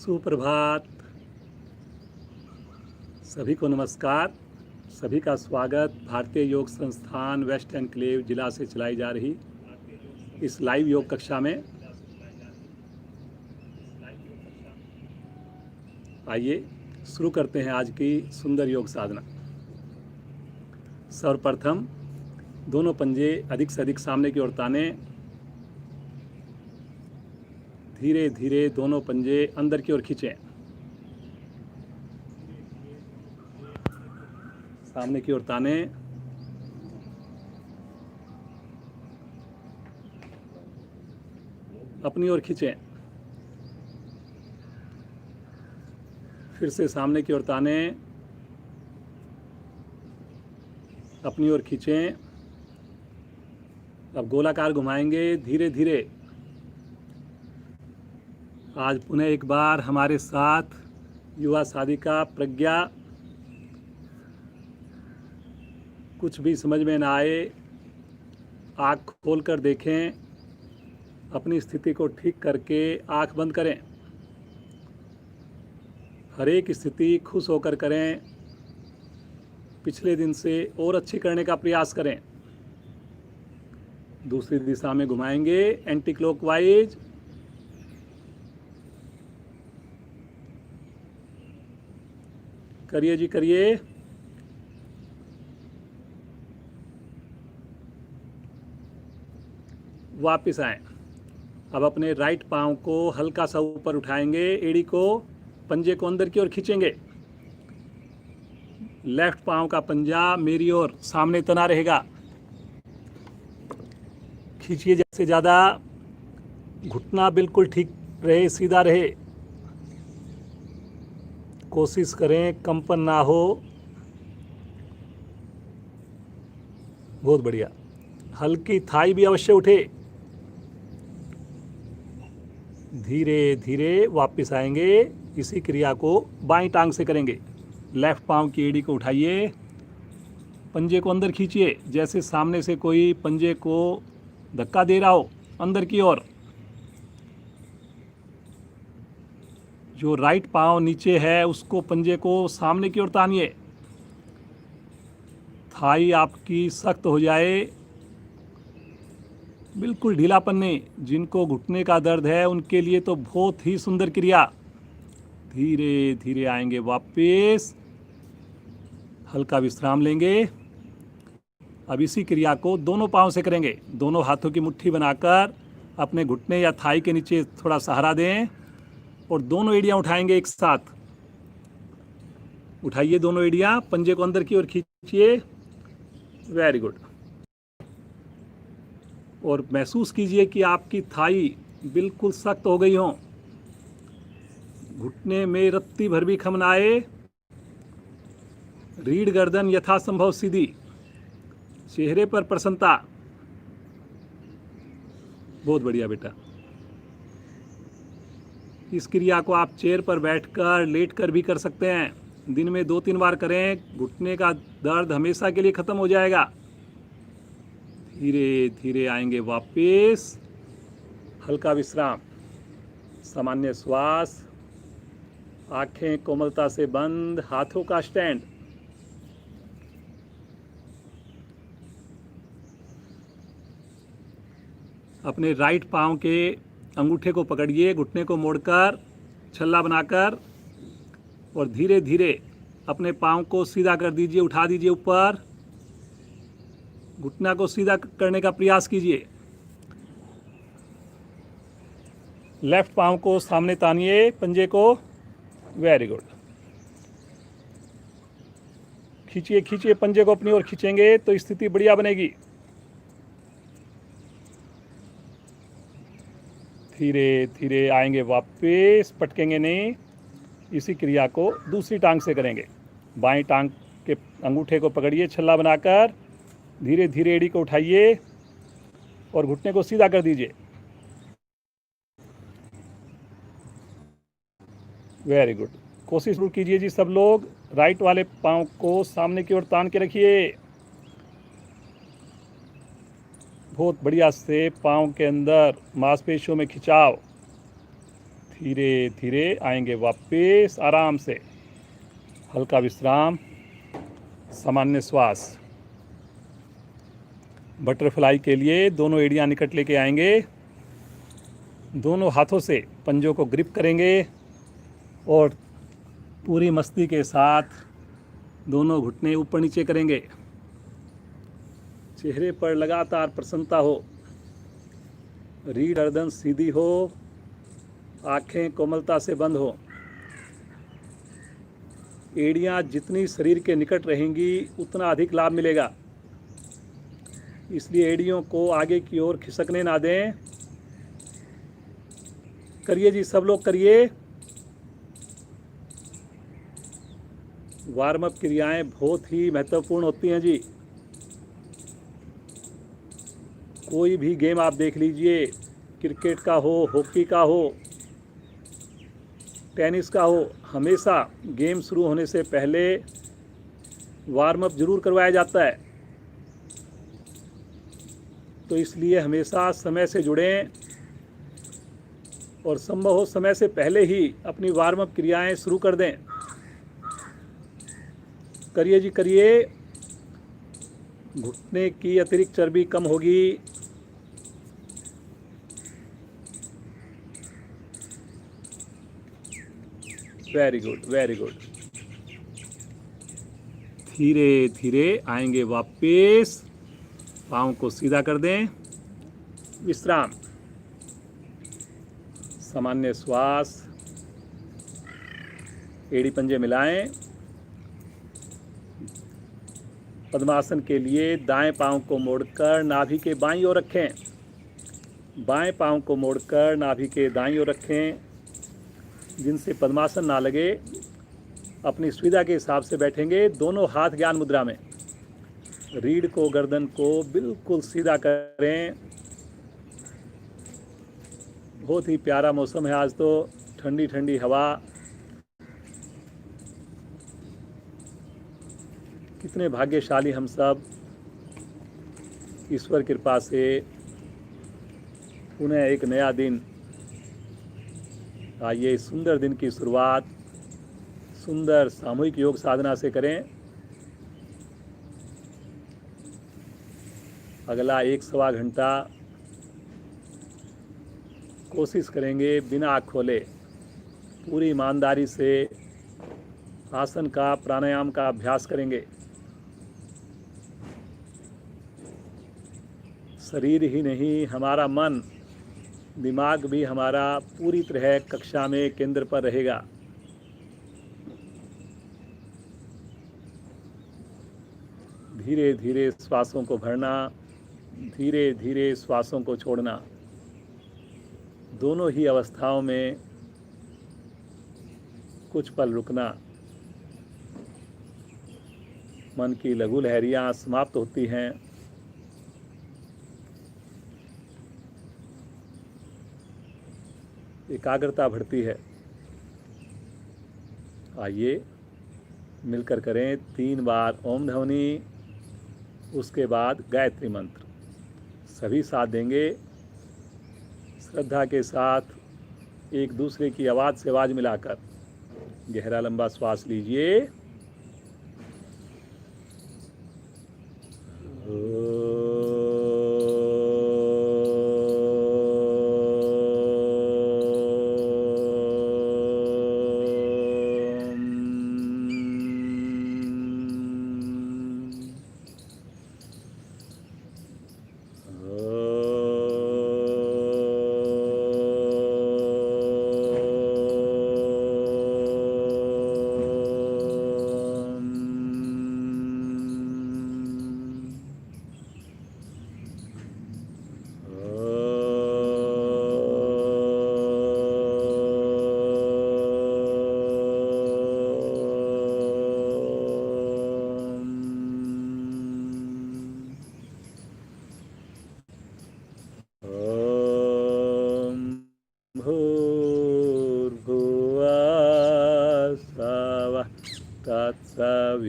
सुप्रभात। सभी को नमस्कार। सभी का स्वागत भारतीय योग संस्थान वेस्ट एनक्लेव जिला से चलाई जा रही इस लाइव योग कक्षा में। आइए शुरू करते हैं आज की सुंदर योग साधना। सर्वप्रथम दोनों पंजे अधिक से अधिक सामने की ओर ताने। धीरे धीरे दोनों पंजे अंदर की ओर खींचें। सामने की ओर ताने। अपनी ओर खींचें। फिर से सामने की ओर ताने। अपनी ओर खींचें। अब गोलाकार घुमाएंगे धीरे धीरे। आज पुनः एक बार हमारे साथ युवा साधिका प्रज्ञा। कुछ भी समझ में ना आए, आँख खोल कर देखें। अपनी स्थिति को ठीक करके आँख बंद करें। हर एक स्थिति खुश होकर करें। पिछले दिन से और अच्छी करने का प्रयास करें। दूसरी दिशा में घुमाएंगे एंटी क्लॉकवाइज। करिए जी करिए। वापस आएं। अब अपने राइट पांव को हल्का सा ऊपर उठाएंगे। एड़ी को, पंजे को अंदर की ओर खींचेंगे। लेफ्ट पांव का पंजा मेरी ओर सामने तना रहेगा। खींचिए जैसे ज़्यादा। घुटना बिल्कुल ठीक रहे, सीधा रहे। कोशिश करें कंपन ना हो। बहुत बढ़िया। हल्की थाई भी अवश्य उठे। धीरे धीरे वापस आएंगे। इसी क्रिया को बाईं टांग से करेंगे। लेफ्ट पांव की एड़ी को उठाइए। पंजे को अंदर खींचिए जैसे सामने से कोई पंजे को धक्का दे रहा हो अंदर की ओर। जो राइट पांव नीचे है उसको, पंजे को सामने की ओर तानिए। थाई आपकी सख्त हो जाए। बिल्कुल ढीलापन नहीं। जिनको घुटने का दर्द है उनके लिए तो बहुत ही सुंदर क्रिया। धीरे धीरे आएंगे वापस। हल्का विश्राम लेंगे। अब इसी क्रिया को दोनों पांव से करेंगे। दोनों हाथों की मुट्ठी बनाकर अपने घुटने या थाई के नीचे थोड़ा सहारा दें और दोनों एड़ियां उठाएंगे एक साथ। उठाइए दोनों एड़ियां, पंजे को अंदर की ओर खींचिए। Very good. और महसूस कीजिए कि आपकी थाई बिल्कुल सख्त हो गई हो। घुटने में रत्ती भर भी खम ना आए। रीढ़ गर्दन यथासंभव सीधी। चेहरे पर प्रसन्नता। बहुत बढ़िया बेटा। इस क्रिया को आप चेयर पर बैठकर, लेटकर भी कर सकते हैं। दिन में 2-3 बार करें। घुटने का दर्द हमेशा के लिए खत्म हो जाएगा। धीरे धीरे आएंगे वापस। हल्का विश्राम, सामान्य श्वास। आंखें कोमलता से बंद। हाथों का स्टैंड। अपने राइट पांव के अंगूठे को पकड़िए, घुटने को मोड़कर छल्ला बनाकर, और धीरे धीरे अपने पांव को सीधा कर दीजिए। उठा दीजिए ऊपर। घुटना को सीधा करने का प्रयास कीजिए। लेफ्ट पांव को सामने तानिए, पंजे को। Very good. खींचिए खींचिए, पंजे को अपनी ओर खींचेंगे तो स्थिति बढ़िया बनेगी। धीरे धीरे आएंगे वापस, पटकेंगे नहीं। इसी क्रिया को दूसरी टांग से करेंगे। बाएं टांग के अंगूठे को पकड़िए छल्ला बनाकर। धीरे धीरे एड़ी को उठाइए और घुटने को सीधा कर दीजिए। Very good. कोशिश जरूर कीजिए जी सब लोग। राइट वाले पांव को सामने की ओर तान के रखिए। बहुत बढ़िया से पांव के अंदर मांसपेशियों में खिंचाव। धीरे धीरे आएंगे वापस आराम से, हल्का विश्राम, सामान्य श्वास। बटरफ्लाई के लिए दोनों एड़ियां निकट लेके आएंगे, दोनों हाथों से पंजों को ग्रिप करेंगे और पूरी मस्ती के साथ दोनों घुटने ऊपर नीचे करेंगे। चेहरे पर लगातार प्रसन्नता हो, रीढ़ गर्दन सीधी हो, आंखें कोमलता से बंद हो। एड़ियां जितनी शरीर के निकट रहेंगी उतना अधिक लाभ मिलेगा, इसलिए एड़ियों को आगे की ओर खिसकने ना दें। करिए जी, सब लोग करिए। वार्म अप क्रियाएं बहुत ही महत्वपूर्ण होती हैं जी। कोई भी गेम आप देख लीजिए, क्रिकेट का हो, हॉकी का हो, टेनिस का हो, हमेशा गेम शुरू होने से पहले वार्म अप जरूर करवाया जाता है। तो इसलिए हमेशा समय से जुड़ें और संभव हो समय से पहले ही अपनी वार्म अप क्रियाएं शुरू कर दें। करिए जी, करिए। घुटने की अतिरिक्त चर्बी कम होगी। Very good, very good. धीरे धीरे आएंगे वापस, पाँव को सीधा कर दें, विश्राम, सामान्य श्वास, एड़ी पंजे मिलाएं। पद्मासन के लिए दाएं पाँव को मोड़कर नाभि के बाईं ओर रखें, बाएं पाँव को मोड़कर नाभि के दाईं ओर रखें। जिनसे पद्मासन ना लगे अपनी सुविधा के हिसाब से बैठेंगे। दोनों हाथ ज्ञान मुद्रा में, रीढ़ को, गर्दन को बिल्कुल सीधा करें। बहुत ही प्यारा मौसम है आज तो, ठंडी ठंडी हवा। कितने भाग्यशाली हम सब, ईश्वर कृपा से पुनः एक नया दिन। आइए इस सुंदर दिन की शुरुआत सुंदर सामूहिक योग साधना से करें। अगला 1-1.25 घंटा कोशिश करेंगे बिना आँख खोले, पूरी ईमानदारी से आसन का, प्राणायाम का अभ्यास करेंगे। शरीर ही नहीं, हमारा मन, दिमाग भी हमारा पूरी तरह कक्षा में केंद्र पर रहेगा। धीरे धीरे श्वासों को भरना, धीरे धीरे श्वासों को छोड़ना। दोनों ही अवस्थाओं में कुछ पल रुकना। मन की लघु लहरियां समाप्त होती हैं। एकाग्रता बढ़ती है। आइए मिलकर करें 3 बार ओम ध्वनि, उसके बाद गायत्री मंत्र। सभी साथ देंगे। श्रद्धा के साथ एक दूसरे की आवाज़ से आवाज़ मिलाकर गहरा लंबा श्वास लीजिए। तत्सवितुर्वरेण्यं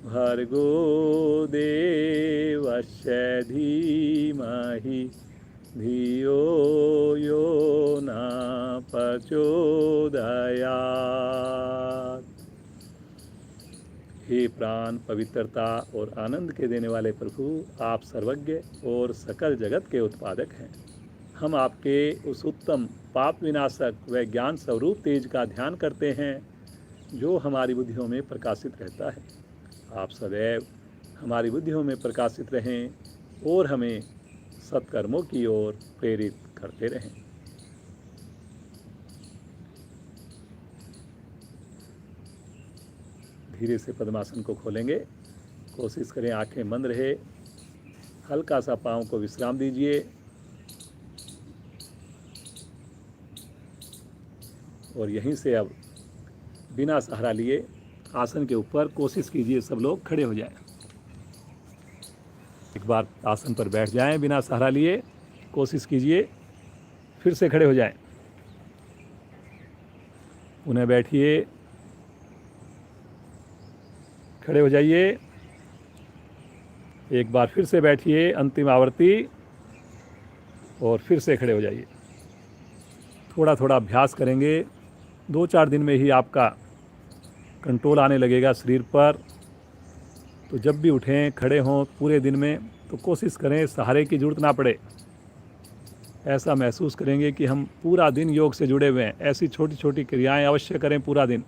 भर्गो देवस्य धीमहि धियो यो न प्रचोदयात्। हे प्राण पवित्रता और आनंद के देने वाले प्रभु, आप सर्वज्ञ और सकल जगत के उत्पादक हैं। हम आपके उस उत्तम पाप विनाशक व ज्ञान स्वरूप तेज का ध्यान करते हैं जो हमारी बुद्धियों में प्रकाशित रहता है। आप सदैव हमारी बुद्धियों में प्रकाशित रहें और हमें सत्कर्मों की ओर प्रेरित करते रहें। धीरे से पद्मासन को खोलेंगे। कोशिश करें आंखें बंद रहे। हल्का सा पाँव को विश्राम दीजिए और यहीं से अब बिना सहारा लिए आसन के ऊपर कोशिश कीजिए सब लोग खड़े हो जाएं। एक बार आसन पर बैठ जाएं बिना सहारा लिए। कोशिश कीजिए फिर से खड़े हो जाएं। उन्हें बैठिए, खड़े हो जाइए। एक बार फिर से बैठिए, अंतिम आवर्ती, और फिर से खड़े हो जाइए। थोड़ा थोड़ा अभ्यास करेंगे। 2-4 दिन में ही आपका कंट्रोल आने लगेगा शरीर पर। तो जब भी उठें, खड़े हों पूरे दिन में, तो कोशिश करें सहारे की ज़रूरत ना पड़े। ऐसा महसूस करेंगे कि हम पूरा दिन योग से जुड़े हुए हैं। ऐसी छोटी छोटी क्रियाएं अवश्य करें पूरा दिन।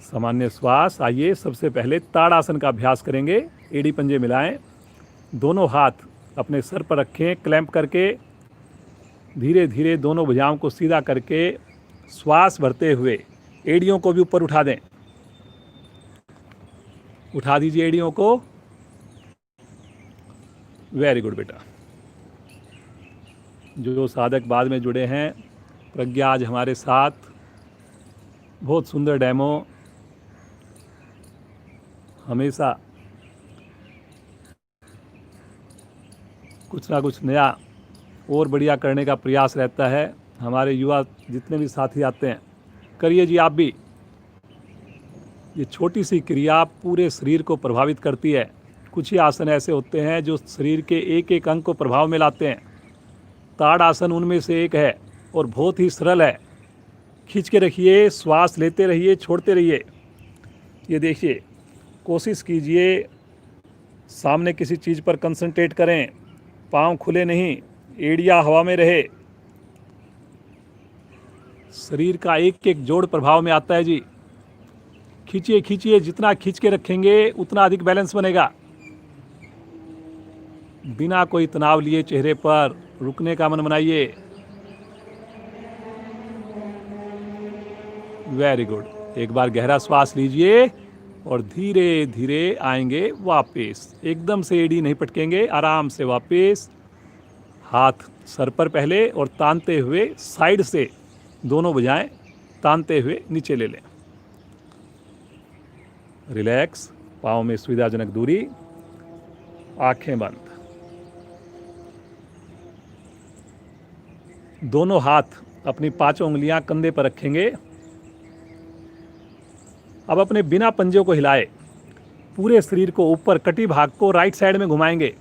सामान्य श्वास। आइए सबसे पहले ताड़ासन का अभ्यास करेंगे। एड़ी पंजे मिलाएं, दोनों हाथ अपने सर पर रखें क्लैंप करके। धीरे धीरे दोनों भुजाओं को सीधा करके श्वास भरते हुए एड़ियों को भी ऊपर उठा दें। उठा दीजिए एड़ियों को। वेरी गुड बेटा। जो साधक बाद में जुड़े हैं, प्रज्ञा आज हमारे साथ, बहुत सुंदर डेमो। हमेशा कुछ ना कुछ नया और बढ़िया करने का प्रयास रहता है। हमारे युवा जितने भी साथी आते हैं, करिए जी आप भी। ये छोटी सी क्रिया पूरे शरीर को प्रभावित करती है। कुछ ही आसन ऐसे होते हैं जो शरीर के एक एक अंग को प्रभाव में लाते हैं। ताड़ आसन उनमें से एक है और बहुत ही सरल है। खींच के रखिए, श्वास लेते रहिए, छोड़ते रहिए। ये देखिए, कोशिश कीजिए सामने किसी चीज़ पर कंसंट्रेट करें। पाँव खुले नहीं, एड़िया हवा में रहे। शरीर का एक एक जोड़ प्रभाव में आता है जी। खींचिए खींचिए, जितना खींच के रखेंगे उतना अधिक बैलेंस बनेगा। बिना कोई तनाव लिए चेहरे पर रुकने का मन बनाइए। Very good. एक बार गहरा श्वास लीजिए और धीरे धीरे आएंगे वापस। एकदम से एड़ी नहीं पटकेंगे, आराम से वापस। हाथ सर पर पहले और तानते हुए साइड से दोनों भुजाएं तानते हुए नीचे ले लें। रिलैक्स। पाँव में सुविधाजनक दूरी। आंखें बंद। दोनों हाथ अपनी 5 उंगलियां कंधे पर रखेंगे। अब अपने बिना पंजों को हिलाए पूरे शरीर को ऊपर कटी भाग को राइट साइड में घुमाएंगे।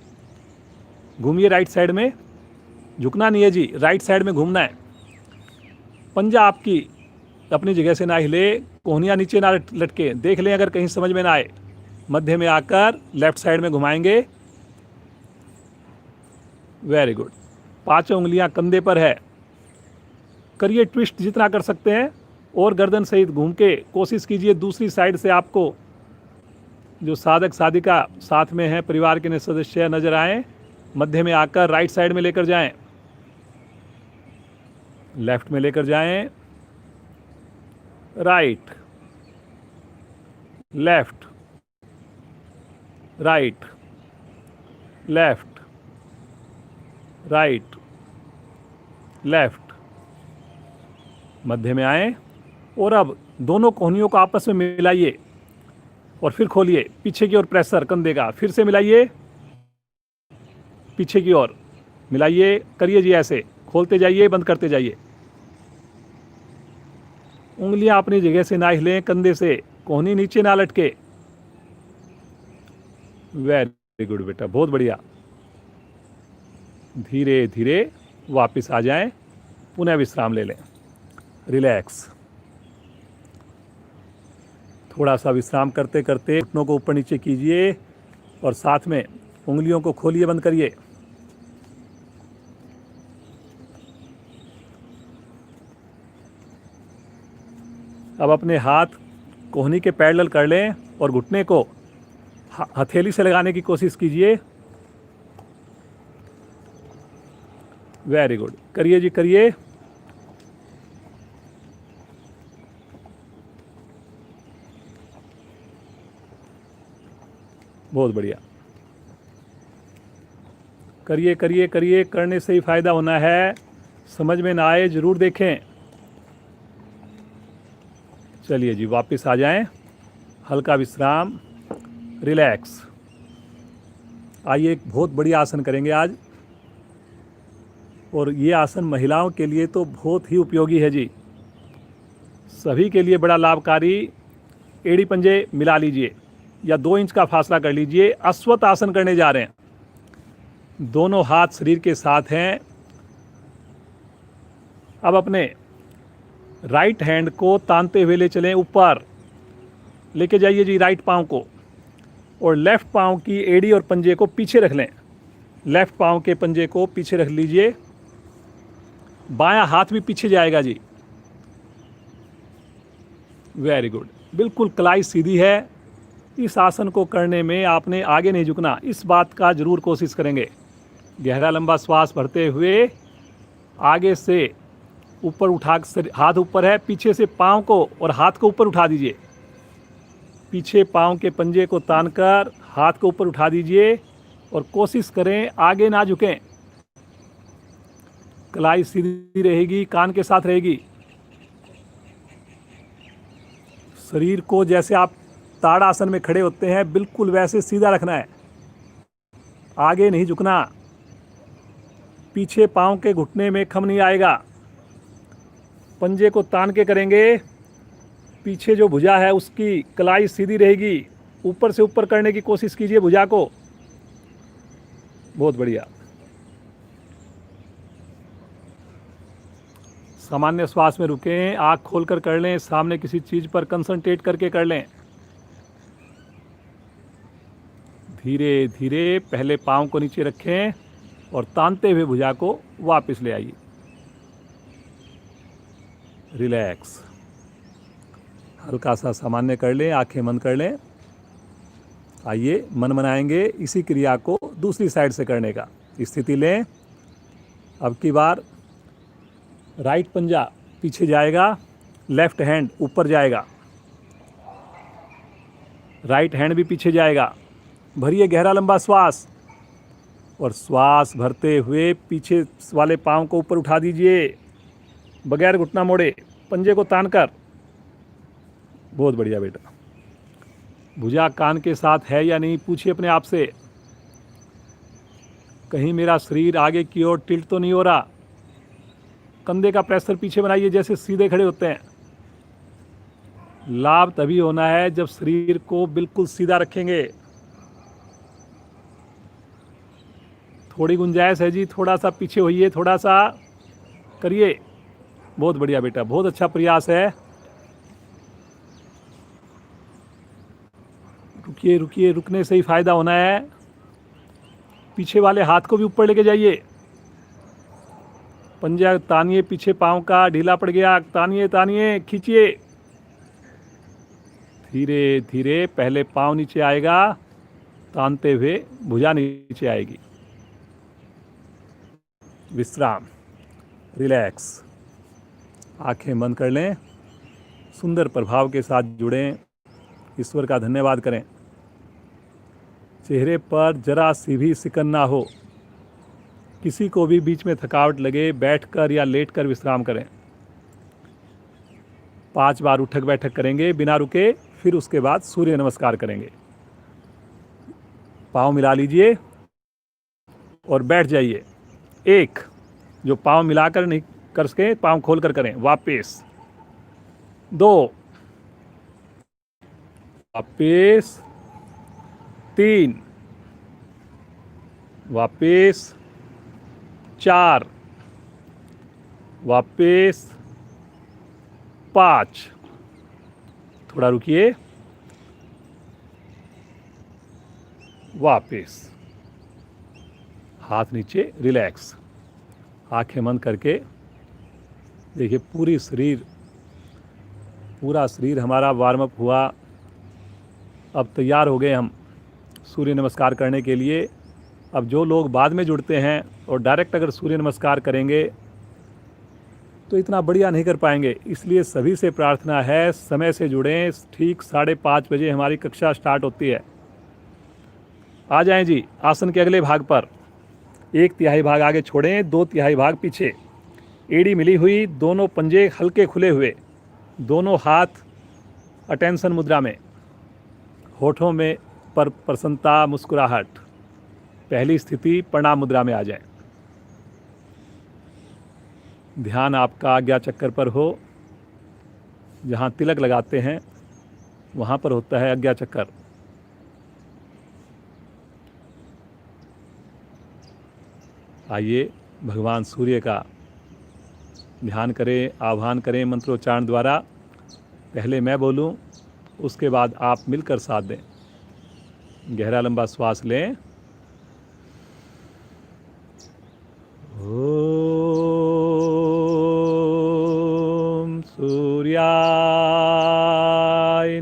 घूमिए राइट साइड में, झुकना नहीं है जी, राइट साइड में घूमना है। पंजा आपकी अपनी जगह से ना हिले, कोहनियाँ नीचे ना लटके। देख लें अगर कहीं समझ में ना आए। मध्य में आकर लेफ्ट साइड में घुमाएंगे। Very good. 5 उंगलियां कंधे पर है। करिए ट्विस्ट जितना कर सकते हैं और गर्दन सहित घूम के कोशिश कीजिए दूसरी साइड से आपको जो साधक साधिका साथ में हैं, परिवार के सदस्य नजर आए। मध्य में आकर राइट साइड में लेकर जाएं, लेफ्ट में लेकर जाएं, right, left, right, left, right, left. मध्य में आए और अब दोनों कोहनियों को आपस में मिलाइए और फिर खोलिए। पीछे की ओर प्रेशर कंधे का, फिर से मिलाइए, पीछे की ओर मिलाइए। करिए जी ऐसे, खोलते जाइए, बंद करते जाइए। उंगलियां अपनी जगह से ना हिलें, कंधे से कोहनी नीचे ना लटके। वेरी गुड बेटा, बहुत बढ़िया। धीरे धीरे वापस आ जाएं, पुनः विश्राम ले लें। रिलैक्स। थोड़ा सा विश्राम करते करते घुटनों को ऊपर नीचे कीजिए और साथ में उंगलियों को खोलिए, बंद करिए। अब अपने हाथ कोहनी के पैरेलल कर लें और घुटने को हथेली से लगाने की कोशिश कीजिए। वेरी गुड, करिए जी, करिए। बहुत बढ़िया, करिए करिए करिए, करने से ही फायदा होना है। समझ में ना आए जरूर देखें। चलिए जी, वापस आ जाएं, हल्का विश्राम, रिलैक्स। आइए एक बहुत बढ़िया आसन करेंगे आज, और ये आसन महिलाओं के लिए तो बहुत ही उपयोगी है जी, सभी के लिए बड़ा लाभकारी। एड़ी पंजे मिला लीजिए या 2 इंच का फासला कर लीजिए। अश्वत्थ आसन करने जा रहे हैं। दोनों हाथ शरीर के साथ हैं। अब अपने राइट हैंड को तानते हुए ले चलें, ऊपर लेके जाइए जी राइट पाँव को, और लेफ्ट पाँव की एड़ी और पंजे को पीछे रख लें। लेफ्ट पाँव के पंजे को पीछे रख लीजिए, बायां हाथ भी पीछे जाएगा जी। वेरी गुड, बिल्कुल कलाई सीधी है। इस आसन को करने में आपने आगे नहीं झुकना, इस बात का जरूर कोशिश करेंगे। गहरा लंबा श्वास भरते हुए आगे से ऊपर उठा, हाथ ऊपर है, पीछे से पाँव को और हाथ को ऊपर उठा दीजिए। पीछे पाँव के पंजे को तानकर हाथ को ऊपर उठा दीजिए और कोशिश करें आगे ना झुकें। कलाई सीधी रहेगी, कान के साथ रहेगी। शरीर को जैसे आप ताड़ासन में खड़े होते हैं बिल्कुल वैसे सीधा रखना है, आगे नहीं झुकना। पीछे पाँव के घुटने में खम नहीं आएगा। पंजे को तान के करेंगे, पीछे जो भुजा है उसकी कलाई सीधी रहेगी। ऊपर से ऊपर करने की कोशिश कीजिए भुजा को। बहुत बढ़िया। सामान्य श्वास में रुकें, आँख खोलकर कर लें, सामने किसी चीज़ पर कंसंट्रेट करके कर लें। धीरे धीरे पहले पाँव को नीचे रखें और तानते हुए भुजा को वापस ले आइए। रिलैक्स। हल्का सा सामान्य कर लें, आंखें बंद कर लें। आइए मन बनाएंगे इसी क्रिया को दूसरी साइड से करने का। स्थिति लें। अब की बार राइट पंजा पीछे जाएगा, लेफ्ट हैंड ऊपर जाएगा, राइट हैंड भी पीछे जाएगा। भरिए गहरा लंबा श्वास, और श्वास भरते हुए पीछे वाले पाँव को ऊपर उठा दीजिए बगैर घुटना मोड़े, पंजे को तानकर। बहुत बढ़िया बेटा। भुजा कान के साथ है या नहीं पूछिए अपने आप से। कहीं मेरा शरीर आगे की ओर टिल्ट तो नहीं हो रहा। कंधे का प्रेशर पीछे बनाइए जैसे सीधे खड़े होते हैं। लाभ तभी होना है जब शरीर को बिल्कुल सीधा रखेंगे। थोड़ी गुंजाइश है जी, थोड़ा सा पीछे होइए, थोड़ा सा करिए। बहुत बढ़िया बेटा, बहुत अच्छा प्रयास है। रुकिए रुकिए, रुकने से ही फायदा होना है। पीछे वाले हाथ को भी ऊपर लेके जाइए। पंजा तानिए, पीछे पाँव का ढीला पड़ गया, तानिए तानिए, खींचिए। धीरे धीरे पहले पाँव नीचे आएगा, तानते हुए भुजा नीचे आएगी। विश्राम, रिलैक्स। आंखें बंद कर लें। सुंदर प्रभाव के साथ जुड़ें, ईश्वर का धन्यवाद करें। चेहरे पर जरा सी भी सिकन ना हो। किसी को भी बीच में थकावट लगे, बैठकर या लेटकर विश्राम करें। 5 बार उठक बैठक करेंगे बिना रुके, फिर उसके बाद सूर्य नमस्कार करेंगे। पाँव मिला लीजिए और बैठ जाइए। 1, जो पाँव मिलाकर नहीं कर सके पाँव खोलकर करें, वापस। 2, वापस। 3, वापस। 4, वापस 5, थोड़ा रुकिए, वापस, हाथ नीचे, रिलैक्स, आंखें बंद करके देखिए पूरा शरीर हमारा वार्म अप हुआ। अब तैयार हो गए हम सूर्य नमस्कार करने के लिए। अब जो लोग बाद में जुड़ते हैं और डायरेक्ट अगर सूर्य नमस्कार करेंगे तो इतना बढ़िया नहीं कर पाएंगे, इसलिए सभी से प्रार्थना है समय से जुड़ें। ठीक 5:30 बजे हमारी कक्षा स्टार्ट होती है। आ जाएं जी आसन के अगले भाग पर। 1/3 भाग आगे छोड़ें, 2/3 भाग पीछे, एड़ी मिली हुई, दोनों पंजे हल्के खुले हुए, दोनों हाथ अटेंशन मुद्रा में, होठों में पर प्रसन्नता, मुस्कुराहट। पहली स्थिति प्रणाम मुद्रा में आ जाए। ध्यान आपका आज्ञा चक्कर पर हो, जहाँ तिलक लगाते हैं वहाँ पर होता है आज्ञा चक्कर। आइए भगवान सूर्य का ध्यान करें, आह्वान करें मंत्रोच्चारण द्वारा। पहले मैं बोलूं, उसके बाद आप मिलकर साथ दें। गहरा लंबा श्वास लें। ओम सूर्याय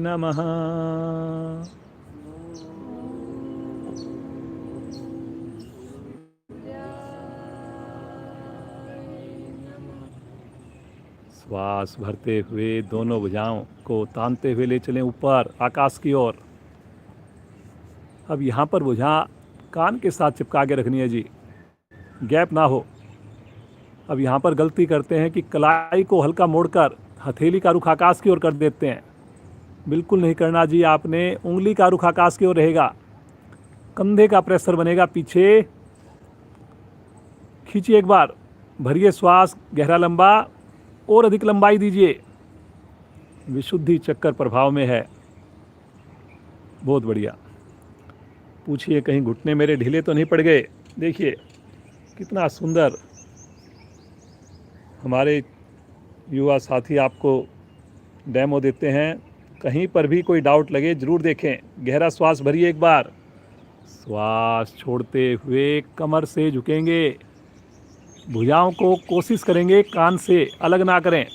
नमः। श्वास भरते हुए दोनों भुजाओं को तानते हुए ले चलें ऊपर आकाश की ओर। अब यहाँ पर भुजा कान के साथ चिपका के रखनी है जी, गैप ना हो। अब यहाँ पर गलती करते हैं कि कलाई को हल्का मोड़कर हथेली का रुख आकाश की ओर कर देते हैं। बिल्कुल नहीं करना जी, आपने उंगली का रुख आकाश की ओर रहेगा, कंधे का प्रेशर बनेगा पीछे। खींचिए एक बार, भरिए श्वास गहरा लंबा, और अधिक लंबाई दीजिए। विशुद्धि चक्कर प्रभाव में है, बहुत बढ़िया। पूछिए कहीं घुटने मेरे ढीले तो नहीं पड़ गए। देखिए कितना सुंदर हमारे युवा साथी आपको डेमो देते हैं। कहीं पर भी कोई डाउट लगे जरूर देखें। गहरा श्वास भरिए एक बार, श्वास छोड़ते हुए कमर से झुकेंगे, भुजाओं को कोशिश करेंगे कान से अलग ना करें,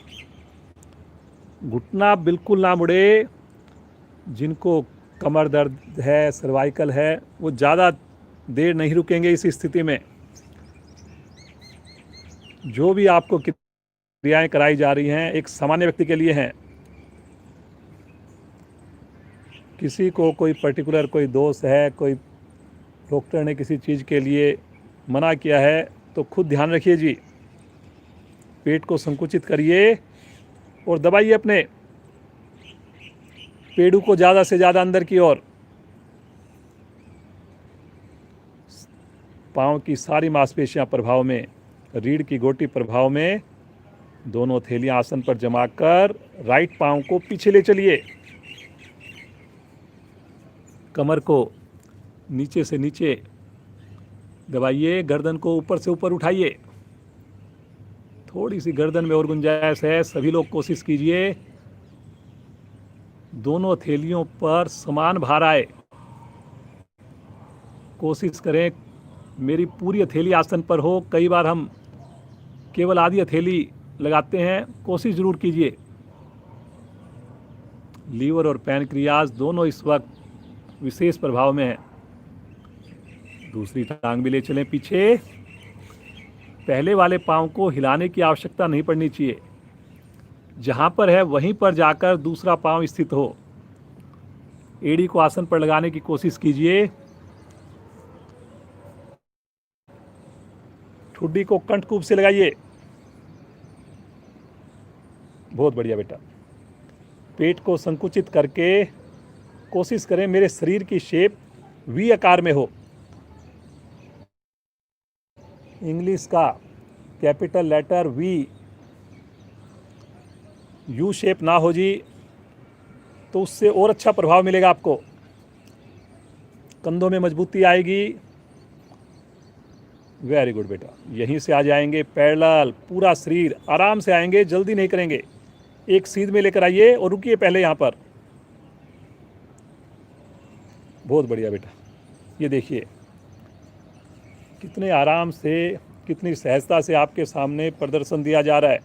घुटना बिल्कुल ना मुड़े। जिनको कमर दर्द है, सर्वाइकल है, वो ज़्यादा देर नहीं रुकेंगे इस स्थिति में। जो भी आपको क्रियाएं कराई जा रही हैं एक सामान्य व्यक्ति के लिए हैं। किसी को कोई पर्टिकुलर कोई दोष है, कोई डॉक्टर ने किसी चीज़ के लिए मना किया है तो खुद ध्यान रखिए जी। पेट को संकुचित करिए और दबाइए अपने पेड़ू को ज़्यादा से ज़्यादा अंदर की ओर। पाँव की सारी मांसपेशियां प्रभाव में, रीढ़ की गोटी प्रभाव में। दोनों हथेलियां आसन पर जमा कर राइट पाँव को पीछे ले चलिए। कमर को नीचे से नीचे दबाइए, गर्दन को ऊपर से ऊपर उठाइए। थोड़ी सी गर्दन में और गुंजाइश है, सभी लोग कोशिश कीजिए। दोनों हथेलियों पर समान भार आए, कोशिश करें मेरी पूरी हथेली आसन पर हो। कई बार हम केवल आधी हथेली लगाते हैं, कोशिश जरूर कीजिए। लीवर और पैनक्रियाज दोनों इस वक्त विशेष प्रभाव में है। दूसरी टांग भी ले चलें पीछे। पहले वाले पांव को हिलाने की आवश्यकता नहीं पड़नी चाहिए, जहां पर है वहीं पर जाकर दूसरा पांव स्थित हो। एड़ी को आसन पर लगाने की कोशिश कीजिए। ठुड्डी को कंठकूप से लगाइए। बहुत बढ़िया बेटा। पेट को संकुचित करके कोशिश करें मेरे शरीर की शेप वी आकार में हो। इंग्लिश का capital letter V, U shape ना हो जी, तो उससे और अच्छा प्रभाव मिलेगा आपको। कंधों में मजबूती आएगी, वेरी गुड बेटा, यहीं से आ जाएंगे पैरेलल, पूरा शरीर आराम से आएंगे, जल्दी नहीं करेंगे। एक सीध में लेकर आइए और रुकिए पहले यहाँ पर। बहुत बढ़िया बेटा, ये देखिए कितने आराम से, कितनी सहजता से आपके सामने प्रदर्शन दिया जा रहा है।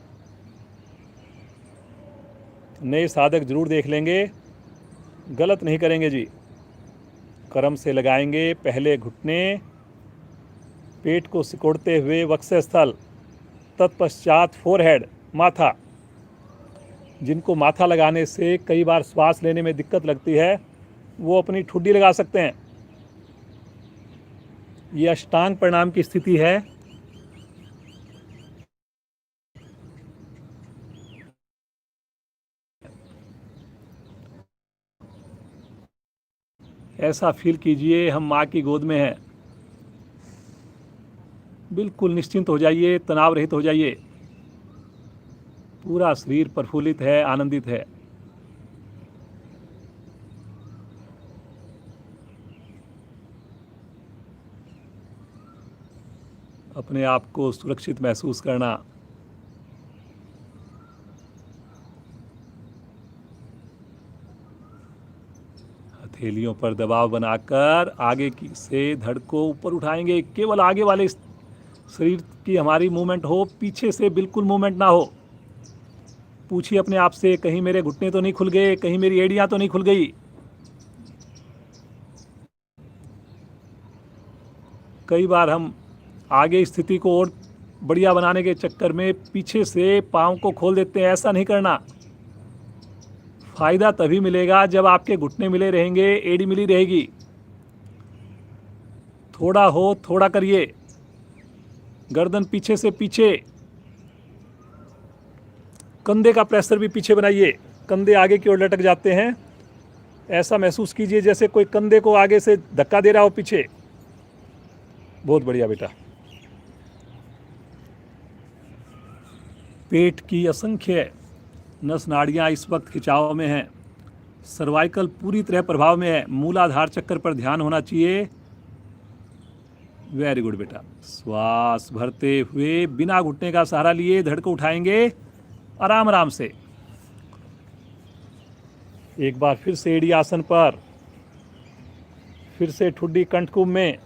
नए साधक जरूर देख लेंगे, गलत नहीं करेंगे जी। क्रम से लगाएंगे, पहले घुटने, पेट को सिकोड़ते हुए वक्षस्थल, तत्पश्चात फोरहेड, माथा। जिनको माथा लगाने से कई बार श्वास लेने में दिक्कत लगती है, वो अपनी ठुड्डी लगा सकते हैं। ये अष्टांग प्रणाम की स्थिति है। ऐसा फील कीजिए हम माँ की गोद में हैं। बिल्कुल निश्चिंत हो जाइए, तनाव रहित हो जाइए। पूरा शरीर प्रफुल्लित है, आनंदित है। अपने आप को सुरक्षित महसूस करना। हथेलियों पर दबाव बनाकर आगे की से धड़ को ऊपर उठाएंगे। केवल आगे वाले शरीर की हमारी मूवमेंट हो, पीछे से बिल्कुल मूवमेंट ना हो। पूछिए अपने आप से, कहीं मेरे घुटने तो नहीं खुल गए, कहीं मेरी एड़ियां तो नहीं खुल गई। कई बार हम आगे स्थिति को और बढ़िया बनाने के चक्कर में पीछे से पाँव को खोल देते हैं। ऐसा नहीं करना। फायदा तभी मिलेगा जब आपके घुटने मिले रहेंगे, एड़ी मिली रहेगी। थोड़ा हो थोड़ा करिए, गर्दन पीछे से पीछे, कंधे का प्रेशर भी पीछे बनाइए। कंधे आगे की ओर लटक जाते हैं, ऐसा महसूस कीजिए जैसे कोई कंधे को आगे से धक्का दे रहा हो पीछे। बहुत बढ़िया बेटा। पेट की असंख्य नस नाड़ियाँ इस वक्त खिंचाव में हैं। सर्वाइकल पूरी तरह प्रभाव में है। मूलाधार चक्कर पर ध्यान होना चाहिए। वेरी गुड बेटा। श्वास भरते हुए बिना घुटने का सहारा लिए धड़ को उठाएंगे आराम आराम से। एक बार फिर से एड़ी आसन पर, फिर से ठुड्डी कंठकुंभ में।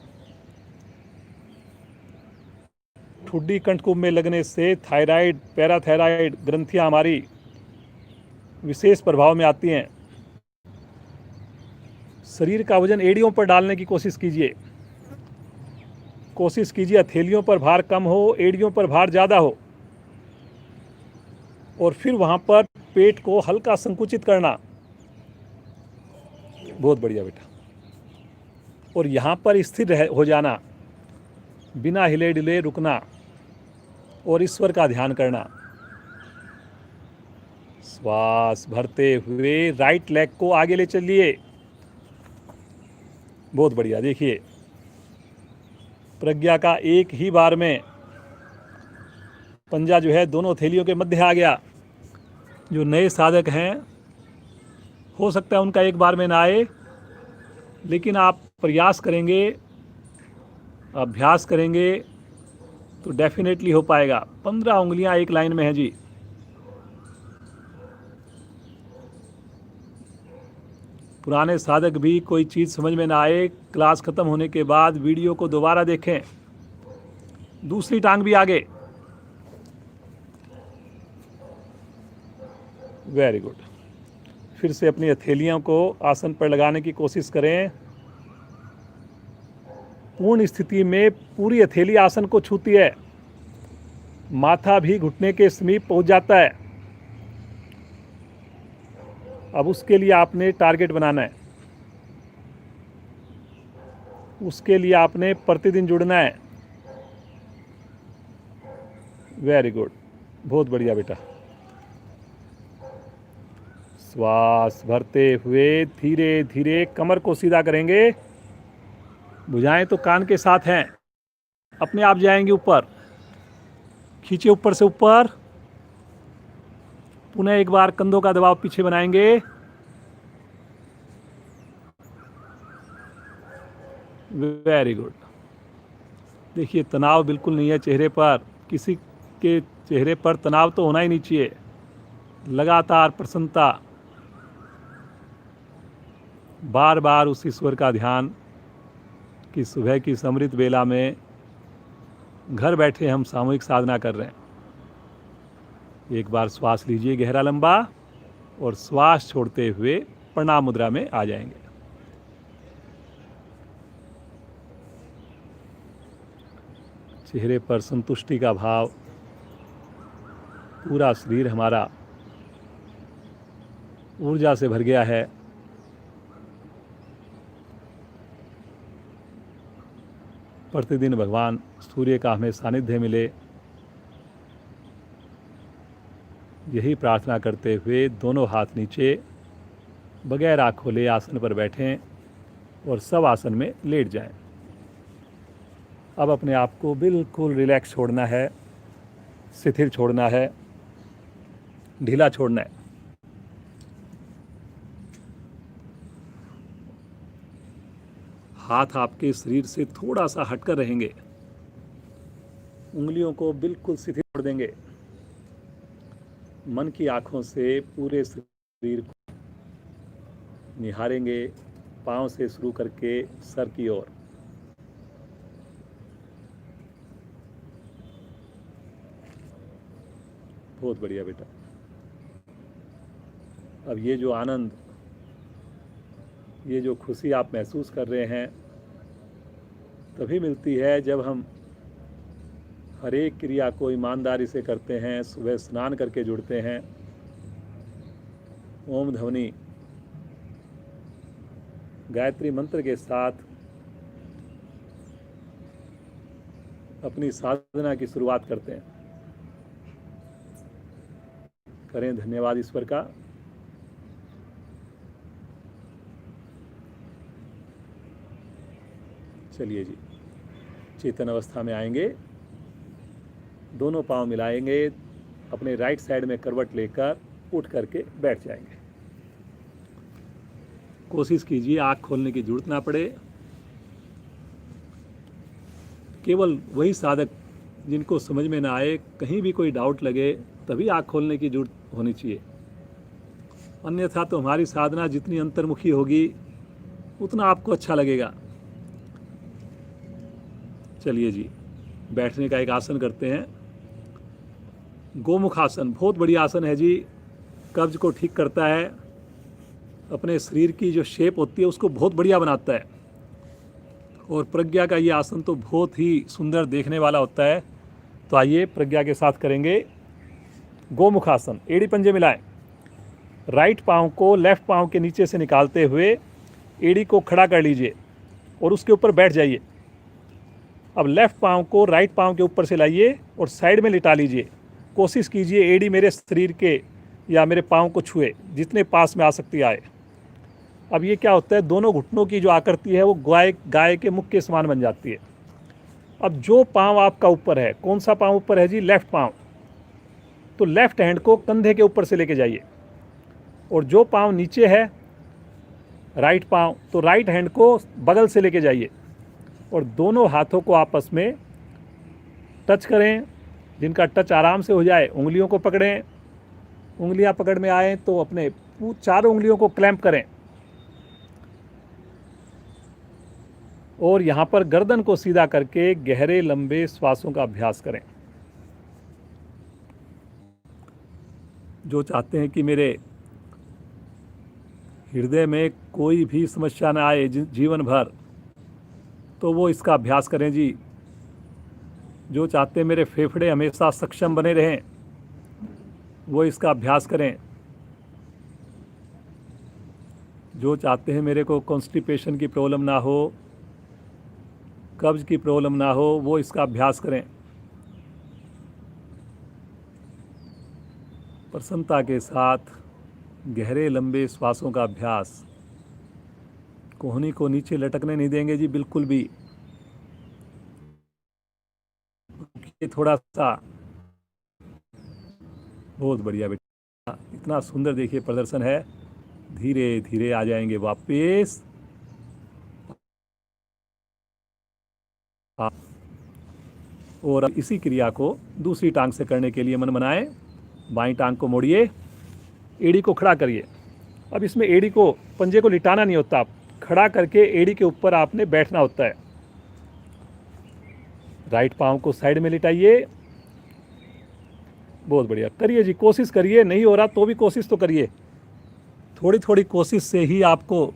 ठुड्डी कंठकुंभ में लगने से थायराइड, पैराथायराइड ग्रंथियां हमारी विशेष प्रभाव में आती हैं। शरीर का वजन एड़ियों पर डालने की कोशिश कीजिए। कोशिश कीजिए हथेलियों पर भार कम हो, एड़ियों पर भार ज़्यादा हो। और फिर वहाँ पर पेट को हल्का संकुचित करना। बहुत बढ़िया बेटा। और यहाँ पर स्थिर हो जाना, बिना हिले डुले रुकना और ईश्वर का ध्यान करना। श्वास भरते हुए राइट लेग को आगे ले चलिए। बहुत बढ़िया। देखिए प्रज्ञा का एक ही बार में पंजा जो है दोनों हथेलियों के मध्य आ गया। जो नए साधक हैं, हो सकता है उनका एक बार में ना आए, लेकिन आप प्रयास करेंगे, अभ्यास करेंगे तो डेफिनेटली हो पाएगा। 15 उंगलियां एक लाइन में हैं जी। पुराने साधक भी कोई चीज़ समझ में ना आए, क्लास ख़त्म होने के बाद वीडियो को दोबारा देखें। दूसरी टांग भी आगे। Very good. फिर से अपनी हथेलियों को आसन पर लगाने की कोशिश करें। पूर्ण स्थिति में पूरी हथेली आसन को छूती है। माथा भी घुटने के समीप पहुंच जाता है। अब उसके लिए आपने टारगेट बनाना है। उसके लिए आपने प्रतिदिन जुड़ना है। Very good. बहुत बढ़िया बेटा। श्वास भरते हुए धीरे धीरे कमर को सीधा करेंगे। भुजाएं तो कान के साथ हैं, अपने आप जाएंगे ऊपर। खींचे ऊपर से ऊपर। पुनः एक बार कंधों का दबाव पीछे बनाएंगे। Very good. देखिए तनाव बिल्कुल नहीं है चेहरे पर, किसी के चेहरे पर तनाव तो होना ही नहीं चाहिए। लगातार प्रसन्नता, बार बार उस ईश्वर का ध्यान कि सुबह की समृद्ध बेला में घर बैठे हम सामूहिक साधना कर रहे हैं। एक बार श्वास लीजिए गहरा लंबा और श्वास छोड़ते हुए प्रणाम मुद्रा में आ जाएंगे। चेहरे पर संतुष्टि का भाव, पूरा शरीर हमारा ऊर्जा से भर गया है। प्रतिदिन भगवान सूर्य का हमें सानिध्य मिले, यही प्रार्थना करते हुए दोनों हाथ नीचे बगैर आँख खोले आसन पर बैठें और सब आसन में लेट जाएं। अब अपने आप को बिल्कुल रिलैक्स छोड़ना है, शिथिल छोड़ना है, ढीला छोड़ना है। हाथ आपके शरीर से थोड़ा सा हटकर रहेंगे, उंगलियों को बिल्कुल शिथिल छोड़ देंगे। मन की आंखों से पूरे शरीर को निहारेंगे, पांव से शुरू करके सर की ओर। बहुत बढ़िया बेटा। अब ये जो आनंद, ये जो खुशी आप महसूस कर रहे हैं, तभी मिलती है जब हम हर एक क्रिया को ईमानदारी से करते हैं। सुबह स्नान करके जुड़ते हैं, ओम ध्वनि गायत्री मंत्र के साथ अपनी साधना की शुरुआत करते हैं। करें धन्यवाद ईश्वर का। चलिए जी, चेतन अवस्था में आएंगे, दोनों पांव मिलाएंगे, अपने राइट साइड में करवट लेकर उठ करके बैठ जाएंगे। कोशिश कीजिए आँख खोलने की जरूरत ना पड़े। केवल वही साधक जिनको समझ में ना आए, कहीं भी कोई डाउट लगे, तभी आँख खोलने की जरूरत होनी चाहिए। अन्यथा तो हमारी साधना जितनी अंतर्मुखी होगी उतना आपको अच्छा लगेगा। चलिए जी, बैठने का एक आसन करते हैं। गोमुख आसन बहुत बढ़िया आसन है जी, कब्ज को ठीक करता है, अपने शरीर की जो शेप होती है उसको बहुत बढ़िया बनाता है। और प्रज्ञा का ये आसन तो बहुत ही सुंदर देखने वाला होता है। तो आइए प्रज्ञा के साथ करेंगे गोमुख आसन। एड़ी पंजे मिलाएं, राइट पाँव को लेफ्ट पाँव के नीचे से निकालते हुए एड़ी को खड़ा कर लीजिए और उसके ऊपर बैठ जाइए। अब लेफ्ट पाँव को राइट पाँव के ऊपर से लाइए और साइड में लिटा लीजिए। कोशिश कीजिए एड़ी मेरे शरीर के या मेरे पाँव को छुए, जितने पास में आ सकती आए। अब ये क्या होता है, दोनों घुटनों की जो आकृति है वो गाय के मुख के समान बन जाती है। अब जो पाँव आपका ऊपर है, कौन सा पाँव ऊपर है जी? लेफ्ट पाँव। तो लेफ्ट हैंड को कंधे के ऊपर से लेके जाइए। और जो पाँव नीचे है राइट पाँव, तो राइट हैंड को बगल से लेके जाइए और दोनों हाथों को आपस में टच करें। जिनका टच आराम से हो जाए उंगलियों को पकड़ें। उंगलियां पकड़ में आए तो अपने चारों उंगलियों को क्लैंप करें और यहाँ पर गर्दन को सीधा करके गहरे लंबे श्वासों का अभ्यास करें। जो चाहते हैं कि मेरे हृदय में कोई भी समस्या ना आए जीवन भर, तो वो इसका अभ्यास करें जी। जो चाहते हैं मेरे फेफड़े हमेशा सक्षम बने रहें, वो इसका अभ्यास करें। जो चाहते हैं मेरे को कॉन्स्टिपेशन की प्रॉब्लम ना हो, कब्ज की प्रॉब्लम ना हो, वो इसका अभ्यास करें। प्रसन्नता के साथ गहरे लंबे श्वासों का अभ्यास। कोहनी को नीचे लटकने नहीं देंगे जी, बिल्कुल भी। थोड़ा सा, बहुत बढ़िया बेटा, इतना सुंदर देखिए प्रदर्शन है। धीरे धीरे आ जाएंगे वापस। और इसी क्रिया को दूसरी टांग से करने के लिए मन बनाएं। बाईं टांग को मोड़िए, एड़ी को खड़ा करिए। अब इसमें एड़ी को, पंजे को लिटाना नहीं होता, खड़ा करके एड़ी के ऊपर आपने बैठना होता है। राइट पाँव को साइड में लिटाइए। बहुत बढ़िया, करिए जी, कोशिश करिए। नहीं हो रहा तो भी कोशिश तो करिए। थोड़ी थोड़ी कोशिश से ही आपको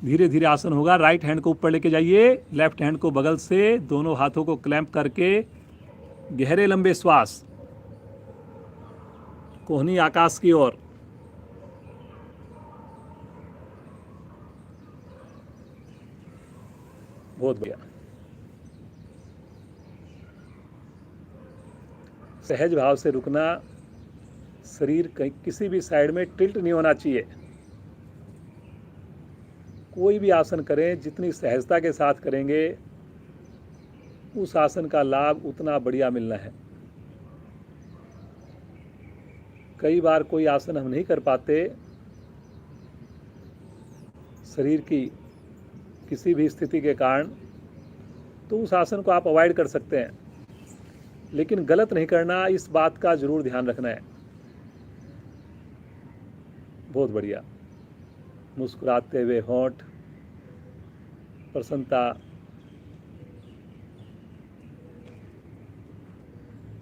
धीरे धीरे आसन होगा। राइट हैंड को ऊपर लेके जाइए, लेफ्ट हैंड को बगल से, दोनों हाथों को क्लैंप करके गहरे लंबे श्वास, कोहनी आकाश की ओर। बहुत बढ़िया। सहज भाव से रुकना, शरीर कहीं किसी भी साइड में टिल्ट नहीं होना चाहिए। कोई भी आसन करें, जितनी सहजता के साथ करेंगे उस आसन का लाभ उतना बढ़िया मिलना है। कई बार कोई आसन हम नहीं कर पाते, शरीर की किसी भी स्थिति के कारण, तो उस आसन को आप अवॉइड कर सकते हैं, लेकिन गलत नहीं करना, इस बात का जरूर ध्यान रखना है। बहुत बढ़िया। मुस्कुराते हुए होंठ, प्रसन्नता।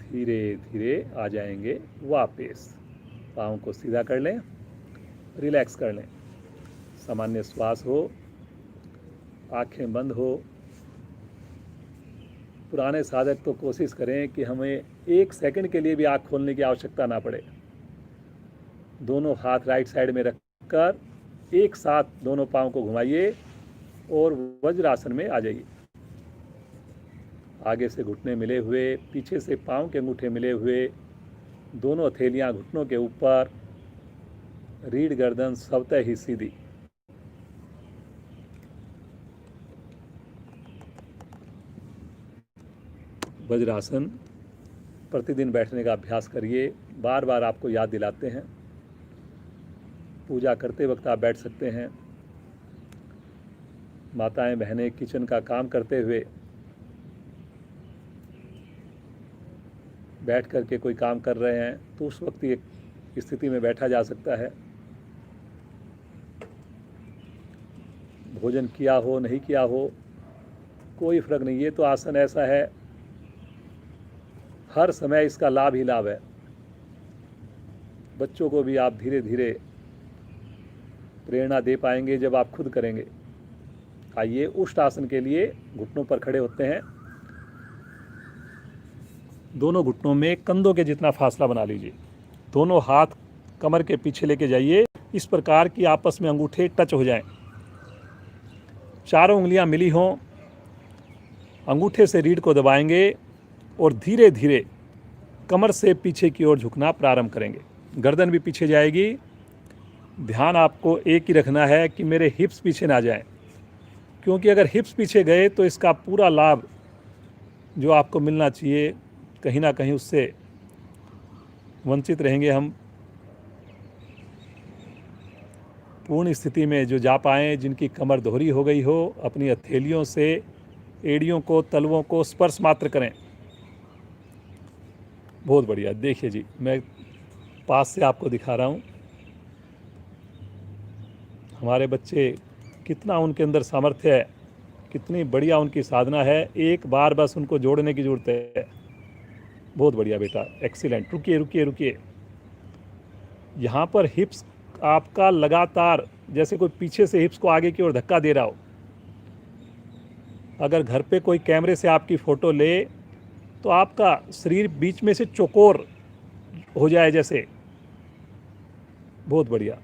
धीरे धीरे आ जाएंगे वापस। पाँव को सीधा कर लें, रिलैक्स कर लें। सामान्य श्वास हो, आंखें बंद हो। पुराने साधक तो कोशिश करें कि हमें 1 सेकंड के लिए भी आँख खोलने की आवश्यकता ना पड़े। दोनों हाथ राइट साइड में रखकर एक साथ दोनों पाँव को घुमाइए और वज्रासन में आ जाइए। आगे से घुटने मिले हुए, पीछे से पाँव के अंगूठे मिले हुए, दोनों हथेलियाँ घुटनों के ऊपर, रीढ़ गर्दन स्वतः ही सीधी। वज्रासन प्रतिदिन बैठने का अभ्यास करिए। बार बार आपको याद दिलाते हैं। पूजा करते वक्त आप बैठ सकते हैं। माताएं बहनें किचन का काम करते हुए बैठ करके कोई काम कर रहे हैं तो उस वक्त एक स्थिति में बैठा जा सकता है। भोजन किया हो नहीं किया हो कोई फर्क नहीं। ये तो आसन ऐसा है, हर समय इसका लाभ ही लाभ है। बच्चों को भी आप धीरे धीरे प्रेरणा दे पाएंगे जब आप खुद करेंगे। आइए उष्ट आसन के लिए घुटनों पर खड़े होते हैं। दोनों घुटनों में कंधों के जितना फासला बना लीजिए। दोनों हाथ कमर के पीछे लेके जाइए, इस प्रकार कि आपस में अंगूठे टच हो जाएं। चारों उंगलियां मिली हों। अंगूठे से रीढ़ को दबाएंगे और धीरे धीरे कमर से पीछे की ओर झुकना प्रारंभ करेंगे। गर्दन भी पीछे जाएगी। ध्यान आपको एक ही रखना है कि मेरे हिप्स पीछे ना जाएं, क्योंकि अगर हिप्स पीछे गए तो इसका पूरा लाभ जो आपको मिलना चाहिए कहीं ना कहीं उससे वंचित रहेंगे हम। पूर्ण स्थिति में जो जा पाएँ, जिनकी कमर दोहरी हो गई हो, अपनी हथेलियों से एड़ियों को, तलवों को स्पर्श मात्र करें। बहुत बढ़िया। देखिए जी, मैं पास से आपको दिखा रहा हूँ हमारे बच्चे, कितना उनके अंदर सामर्थ्य है, कितनी बढ़िया उनकी साधना है। एक बार बस उनको जोड़ने की ज़रूरत है। बहुत बढ़िया बेटा, एक्सीलेंट। रुकिए रुकिए रुकिए। यहाँ पर हिप्स आपका लगातार, जैसे कोई पीछे से हिप्स को आगे की ओर धक्का दे रहा हो। अगर घर पे कोई कैमरे से आपकी फ़ोटो ले तो आपका शरीर बीच में से चौकोर हो जाए जैसे। बहुत बढ़िया।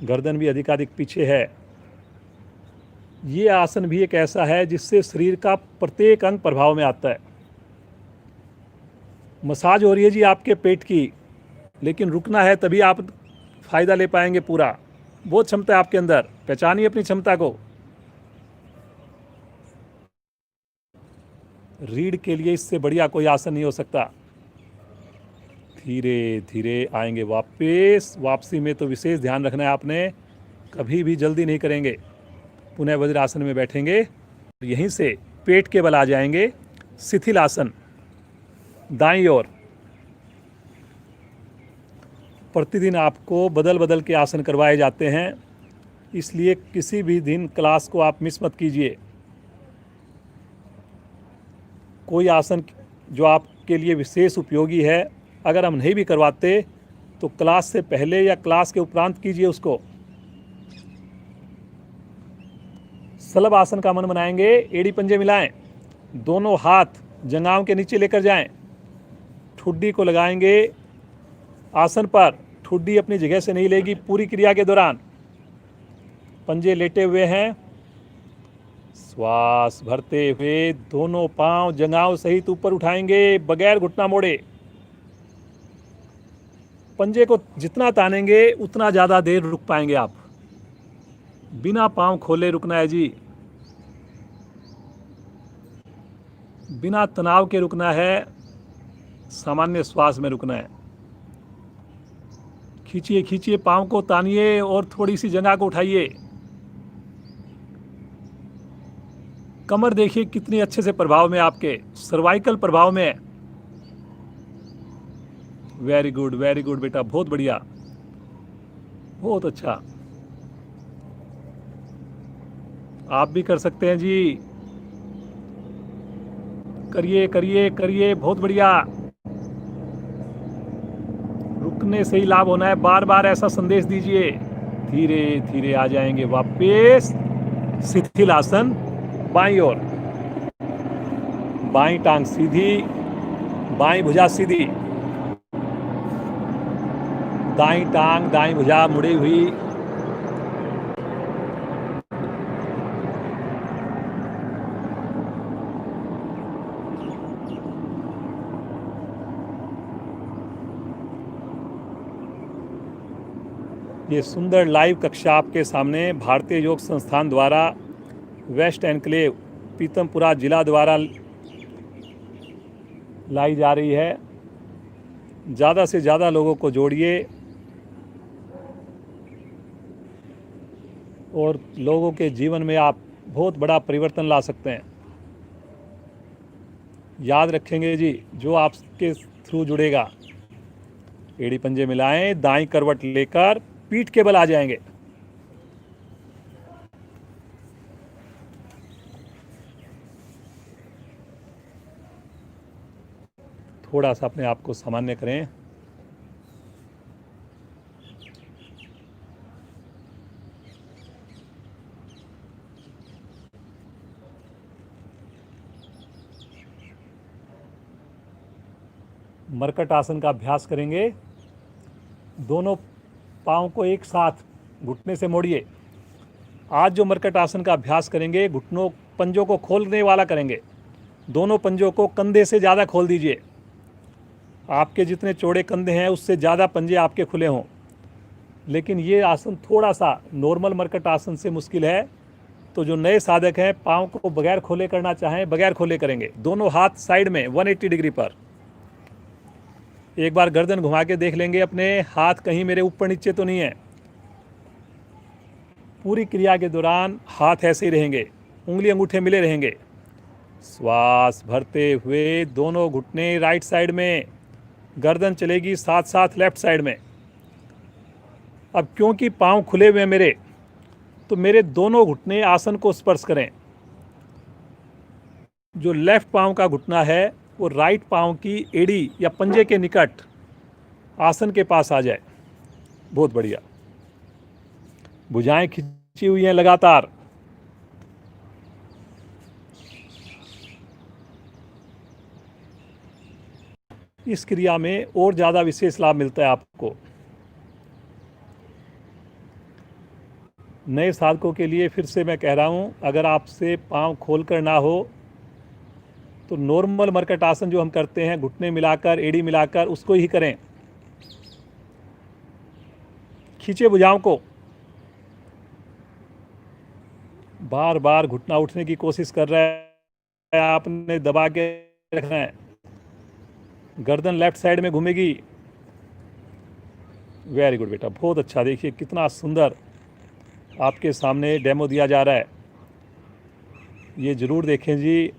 गर्दन भी अधिकाधिक पीछे है। ये आसन भी एक ऐसा है जिससे शरीर का प्रत्येक अंग प्रभाव में आता है। मसाज हो रही है जी आपके पेट की, लेकिन रुकना है तभी आप फ़ायदा ले पाएंगे पूरा। बहुत क्षमता है आपके अंदर, पहचानिए अपनी क्षमता को। रीढ़ के लिए इससे बढ़िया कोई आसन नहीं हो सकता। धीरे धीरे आएंगे वापस। वापसी में तो विशेष ध्यान रखना है आपने, कभी भी जल्दी नहीं करेंगे। पुनः वज्रासन में बैठेंगे, यहीं से पेट के बल आ जाएंगे। शिथिल आसन दाईं ओर। प्रतिदिन आपको बदल बदल के आसन करवाए जाते हैं, इसलिए किसी भी दिन क्लास को आप मिस मत कीजिए। कोई आसन जो आपके लिए विशेष उपयोगी है, अगर हम नहीं भी करवाते तो क्लास से पहले या क्लास के उपरांत कीजिए उसको। सलभ आसन का मन बनाएंगे, एड़ी पंजे मिलाएं, दोनों हाथ जंघाओं के नीचे लेकर जाएं, ठुड्डी को लगाएंगे आसन पर, ठुड्डी अपनी जगह से नहीं लेगी पूरी क्रिया के दौरान। पंजे लेटे हुए हैं, श्वास भरते हुए दोनों पांव जंघाओं सहित ऊपर उठाएंगे बगैर घुटना मोड़े। पंजे को जितना तानेंगे उतना ज़्यादा देर रुक पाएंगे आप। बिना पांव खोले रुकना है जी, बिना तनाव के रुकना है, सामान्य श्वास में रुकना है। खींचिए खींचिए, पांव को तानिए और थोड़ी सी जगह को उठाइए। कमर देखिए कितनी अच्छे से प्रभाव में, आपके सर्वाइकल प्रभाव में है। वेरी गुड बेटा, बहुत बढ़िया, बहुत अच्छा। आप भी कर सकते हैं जी, करिए करिए करिए, बहुत बढ़िया। रुकने से ही लाभ होना है, बार बार ऐसा संदेश दीजिए। धीरे धीरे आ जाएंगे वापस शिथिल आसन बाईं ओर। बाईं टांग सीधी, बाईं भुजा सीधी, दाईं टांग दाईं भुजा मुड़ी हुई। ये सुंदर लाइव कक्षा आपके सामने भारतीय योग संस्थान द्वारा वेस्ट एनक्लेव पीतमपुरा जिला द्वारा लाई जा रही है। ज़्यादा से ज़्यादा लोगों को जोड़िए और लोगों के जीवन में आप बहुत बड़ा परिवर्तन ला सकते हैं। याद रखेंगे जी, जो आपके थ्रू जुड़ेगा। एड़ी पंजे मिलाएं, दाईं करवट लेकर पीठ के बल आ जाएंगे। थोड़ा सा अपने आप को सामान्य करें। मरकट आसन का अभ्यास करेंगे। दोनों पाँव को एक साथ घुटने से मोड़िए। आज जो मरकट आसन का अभ्यास करेंगे, घुटनों पंजों को खोलने वाला करेंगे। दोनों पंजों को कंधे से ज़्यादा खोल दीजिए। आपके जितने चौड़े कंधे हैं उससे ज़्यादा पंजे आपके खुले हों। लेकिन ये आसन थोड़ा सा नॉर्मल मरकट आसन से मुश्किल है, तो जो नए साधक हैं पाँव को बगैर खोले करना चाहें बगैर खोले करेंगे। दोनों हाथ साइड में 180 डिग्री पर। एक बार गर्दन घुमा के देख लेंगे अपने, हाथ कहीं मेरे ऊपर नीचे तो नहीं है। पूरी क्रिया के दौरान हाथ ऐसे ही रहेंगे, उंगली अंगूठे मिले रहेंगे। श्वास भरते हुए दोनों घुटने राइट साइड में, गर्दन चलेगी साथ साथ लेफ्ट साइड में। अब क्योंकि पांव खुले हुए हैं मेरे, तो मेरे दोनों घुटने आसन को स्पर्श करें। जो लेफ्ट पांव का घुटना है वो राइट पांव की एड़ी या पंजे के निकट आसन के पास आ जाए। बहुत बढ़िया। भुजाएं खिंची हुई हैं लगातार। इस क्रिया में और ज़्यादा विशेष लाभ मिलता है आपको। नए साधकों के लिए फिर से मैं कह रहा हूं, अगर आपसे पांव खोलकर ना हो तो नॉर्मल मरकट आसन जो हम करते हैं घुटने मिलाकर एड़ी मिलाकर, उसको ही करें। खींचे भुजाओं को, बार बार घुटना उठने की कोशिश कर रहा है, आपने दबा के रखना है। गर्दन लेफ्ट साइड में घूमेगी। वेरी गुड बेटा, बहुत अच्छा। देखिए कितना सुंदर आपके सामने डेमो दिया जा रहा है। ये ज़रूर देखें जी।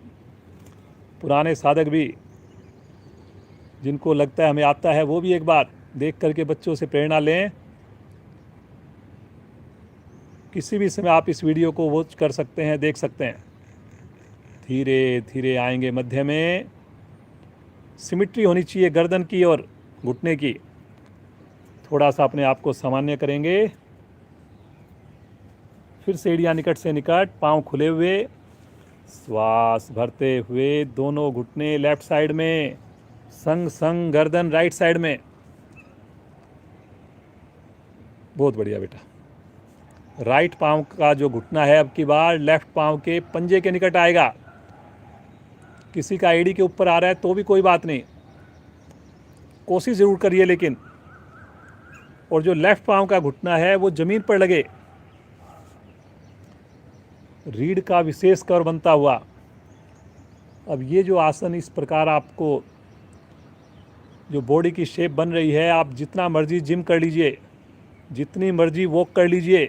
पुराने साधक भी, जिनको लगता है हमें आता है, वो भी एक बार देख करके बच्चों से प्रेरणा लें। किसी भी समय आप इस वीडियो को वॉच कर सकते हैं, देख सकते हैं। धीरे धीरे आएंगे मध्य में। सिमिट्री होनी चाहिए गर्दन की और घुटने की। थोड़ा सा अपने आप को सामान्य करेंगे। फिर से एड़ियाँ निकट से निकट, पाँव खुले हुए, श्वास भरते हुए, दोनों घुटने लेफ्ट साइड में, संग संग गर्दन राइट साइड में। बहुत बढ़िया बेटा। राइट पाँव का जो घुटना है अब की बार लेफ्ट पाँव के पंजे के निकट आएगा। किसी का एड़ी के ऊपर आ रहा है तो भी कोई बात नहीं, कोशिश ज़रूर करिए लेकिन। और जो लेफ्ट पाँव का घुटना है वो ज़मीन पर लगे। रीढ़ का विशेष कर्व बनता हुआ। अब ये जो आसन इस प्रकार आपको जो बॉडी की शेप बन रही है, आप जितना मर्जी जिम कर लीजिए, जितनी मर्जी वॉक कर लीजिए,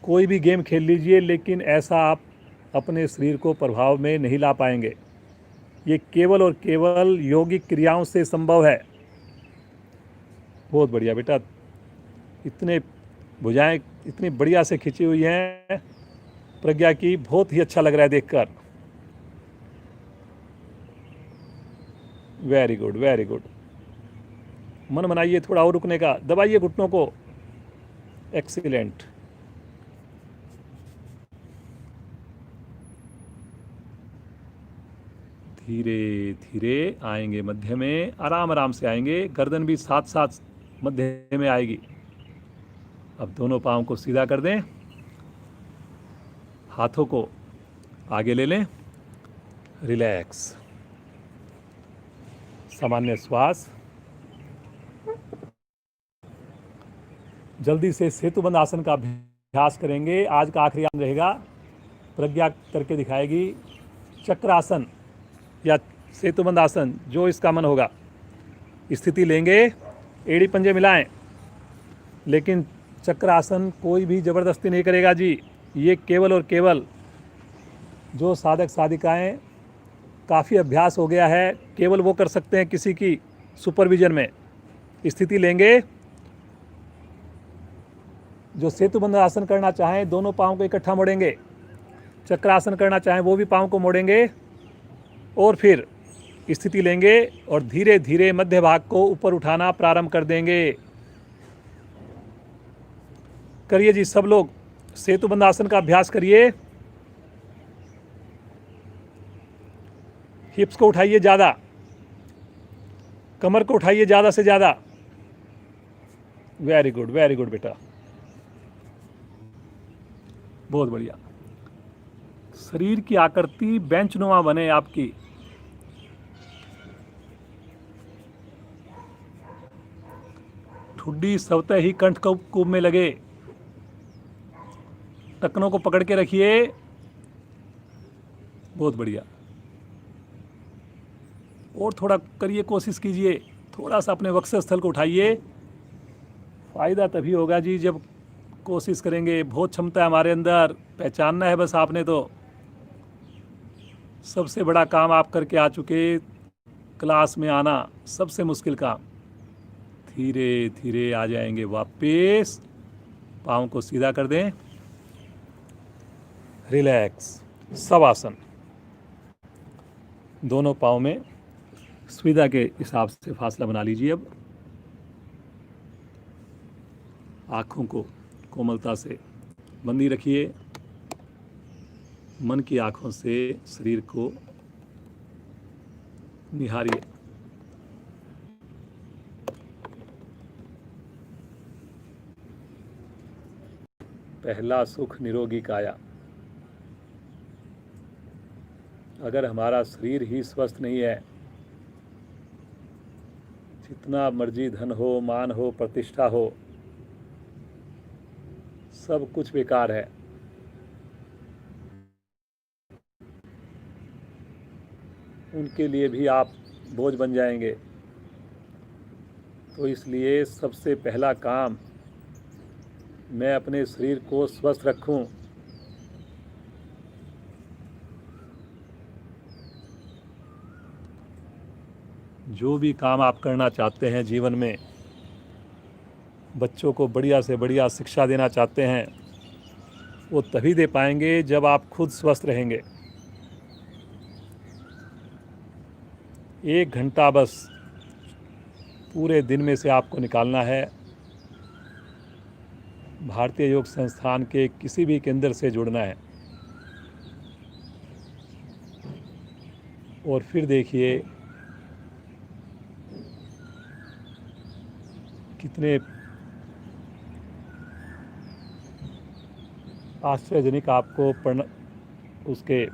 कोई भी गेम खेल लीजिए, लेकिन ऐसा आप अपने शरीर को प्रभाव में नहीं ला पाएंगे। ये केवल और केवल यौगिक क्रियाओं से संभव है। बहुत बढ़िया बेटा। इतने भुजाएं इतनी बढ़िया से खिंची हुई हैं प्रज्ञा की, बहुत ही अच्छा लग रहा है देखकर। Very good, very good. मन बनाइए थोड़ा और रुकने का, दबाइए घुटनों को। एक्सीलेंट। धीरे धीरे आएंगे मध्य में, आराम आराम से आएंगे। गर्दन भी साथ साथ मध्य में आएगी। अब दोनों पाँव को सीधा कर दें, हाथों को आगे ले लें, रिलैक्स, सामान्य श्वास। जल्दी से सेतुबंद आसन का अभ्यास करेंगे। आज का आखिरी आसन रहेगा, प्रज्ञा करके दिखाएगी। चक्रासन या सेतुबंद आसन, जो इसका मन होगा। स्थिति लेंगे, एड़ी पंजे मिलाएं, लेकिन चक्रासन कोई भी ज़बरदस्ती नहीं करेगा जी। ये केवल और केवल जो साधक साधिकाएं काफ़ी अभ्यास हो गया है, केवल वो कर सकते हैं, किसी की सुपरविजन में। स्थिति लेंगे। जो सेतुबंद आसन करना चाहें दोनों पाँव को इकट्ठा मोड़ेंगे। चक्रासन करना चाहें वो भी पाँव को मोड़ेंगे और फिर स्थिति लेंगे और धीरे धीरे मध्य भाग को ऊपर उठाना प्रारंभ कर देंगे। करिए जी सब लोग, सेतुबंद आसन का अभ्यास करिए। हिप्स को उठाइए ज़्यादा, कमर को उठाइए ज़्यादा से ज़्यादा। वेरी गुड, वेरी गुड बेटा, बहुत बढ़िया। शरीर की आकृति बेंचनुमा बने आपकी। ठुड्डी स्वतः ही कंठ कुंभ में लगे। टखनों को पकड़ के रखिए। बहुत बढ़िया। और थोड़ा करिए, कोशिश कीजिए, थोड़ा सा अपने वक्षस्थल को उठाइए। फ़ायदा तभी होगा जी जब कोशिश करेंगे। बहुत क्षमता है हमारे अंदर, पहचानना है बस आपने। तो सबसे बड़ा काम आप करके आ चुके, क्लास में आना सबसे मुश्किल काम। धीरे धीरे आ जाएंगे वापस। पाँव को सीधा कर दें, रिलैक्स, शवासन। दोनों पाँव में सुविधा के हिसाब से फासला बना लीजिए। अब आँखों को कोमलता से बंदी रखिए। मन की आँखों से शरीर को निहारिए। पहला सुख निरोगी काया। अगर हमारा शरीर ही स्वस्थ नहीं है, जितना मर्जी धन हो, मान हो, प्रतिष्ठा हो, सब कुछ बेकार है। उनके लिए भी आप बोझ बन जाएंगे। तो इसलिए सबसे पहला काम, मैं अपने शरीर को स्वस्थ रखूं। जो भी काम आप करना चाहते हैं जीवन में, बच्चों को बढ़िया से बढ़िया शिक्षा देना चाहते हैं, वो तभी दे पाएंगे जब आप खुद स्वस्थ रहेंगे। 1 घंटा बस पूरे दिन में से आपको निकालना है, भारतीय योग संस्थान के किसी भी केंद्र से जुड़ना है, और फिर देखिए कितने आश्चर्यजनक आपको उसके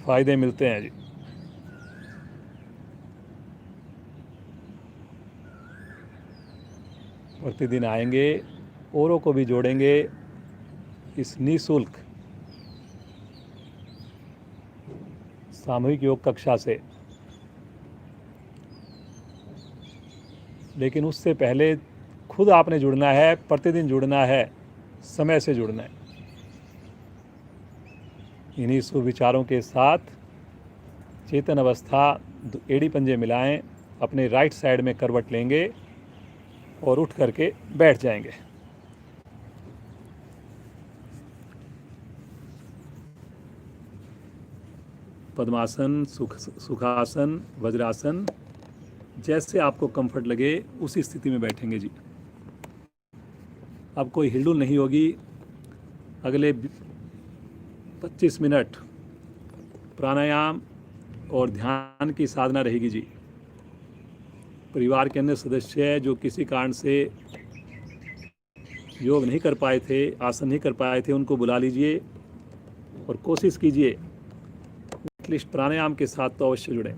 फ़ायदे मिलते हैं जी। प्रतिदिन आएंगे, औरों को भी जोड़ेंगे इस निःशुल्क सामूहिक योग कक्षा से। लेकिन उससे पहले खुद आपने जुड़ना है, प्रतिदिन जुड़ना है, समय से जुड़ना है। इन्हीं सुविचारों के साथ चेतन अवस्था, एड़ी पंजे मिलाएं, अपने राइट साइड में करवट लेंगे और उठ करके बैठ जाएंगे। पद्मासन, सुखासन, वज्रासन, जैसे आपको कंफर्ट लगे उसी स्थिति में बैठेंगे जी। अब कोई हिलडुल नहीं होगी। अगले 25 मिनट प्राणायाम और ध्यान की साधना रहेगी जी। परिवार के अन्य सदस्य जो किसी कारण से योग नहीं कर पाए थे, आसन नहीं कर पाए थे, उनको बुला लीजिए और कोशिश कीजिए एटलीस्ट प्राणायाम के साथ तो अवश्य जुड़ें।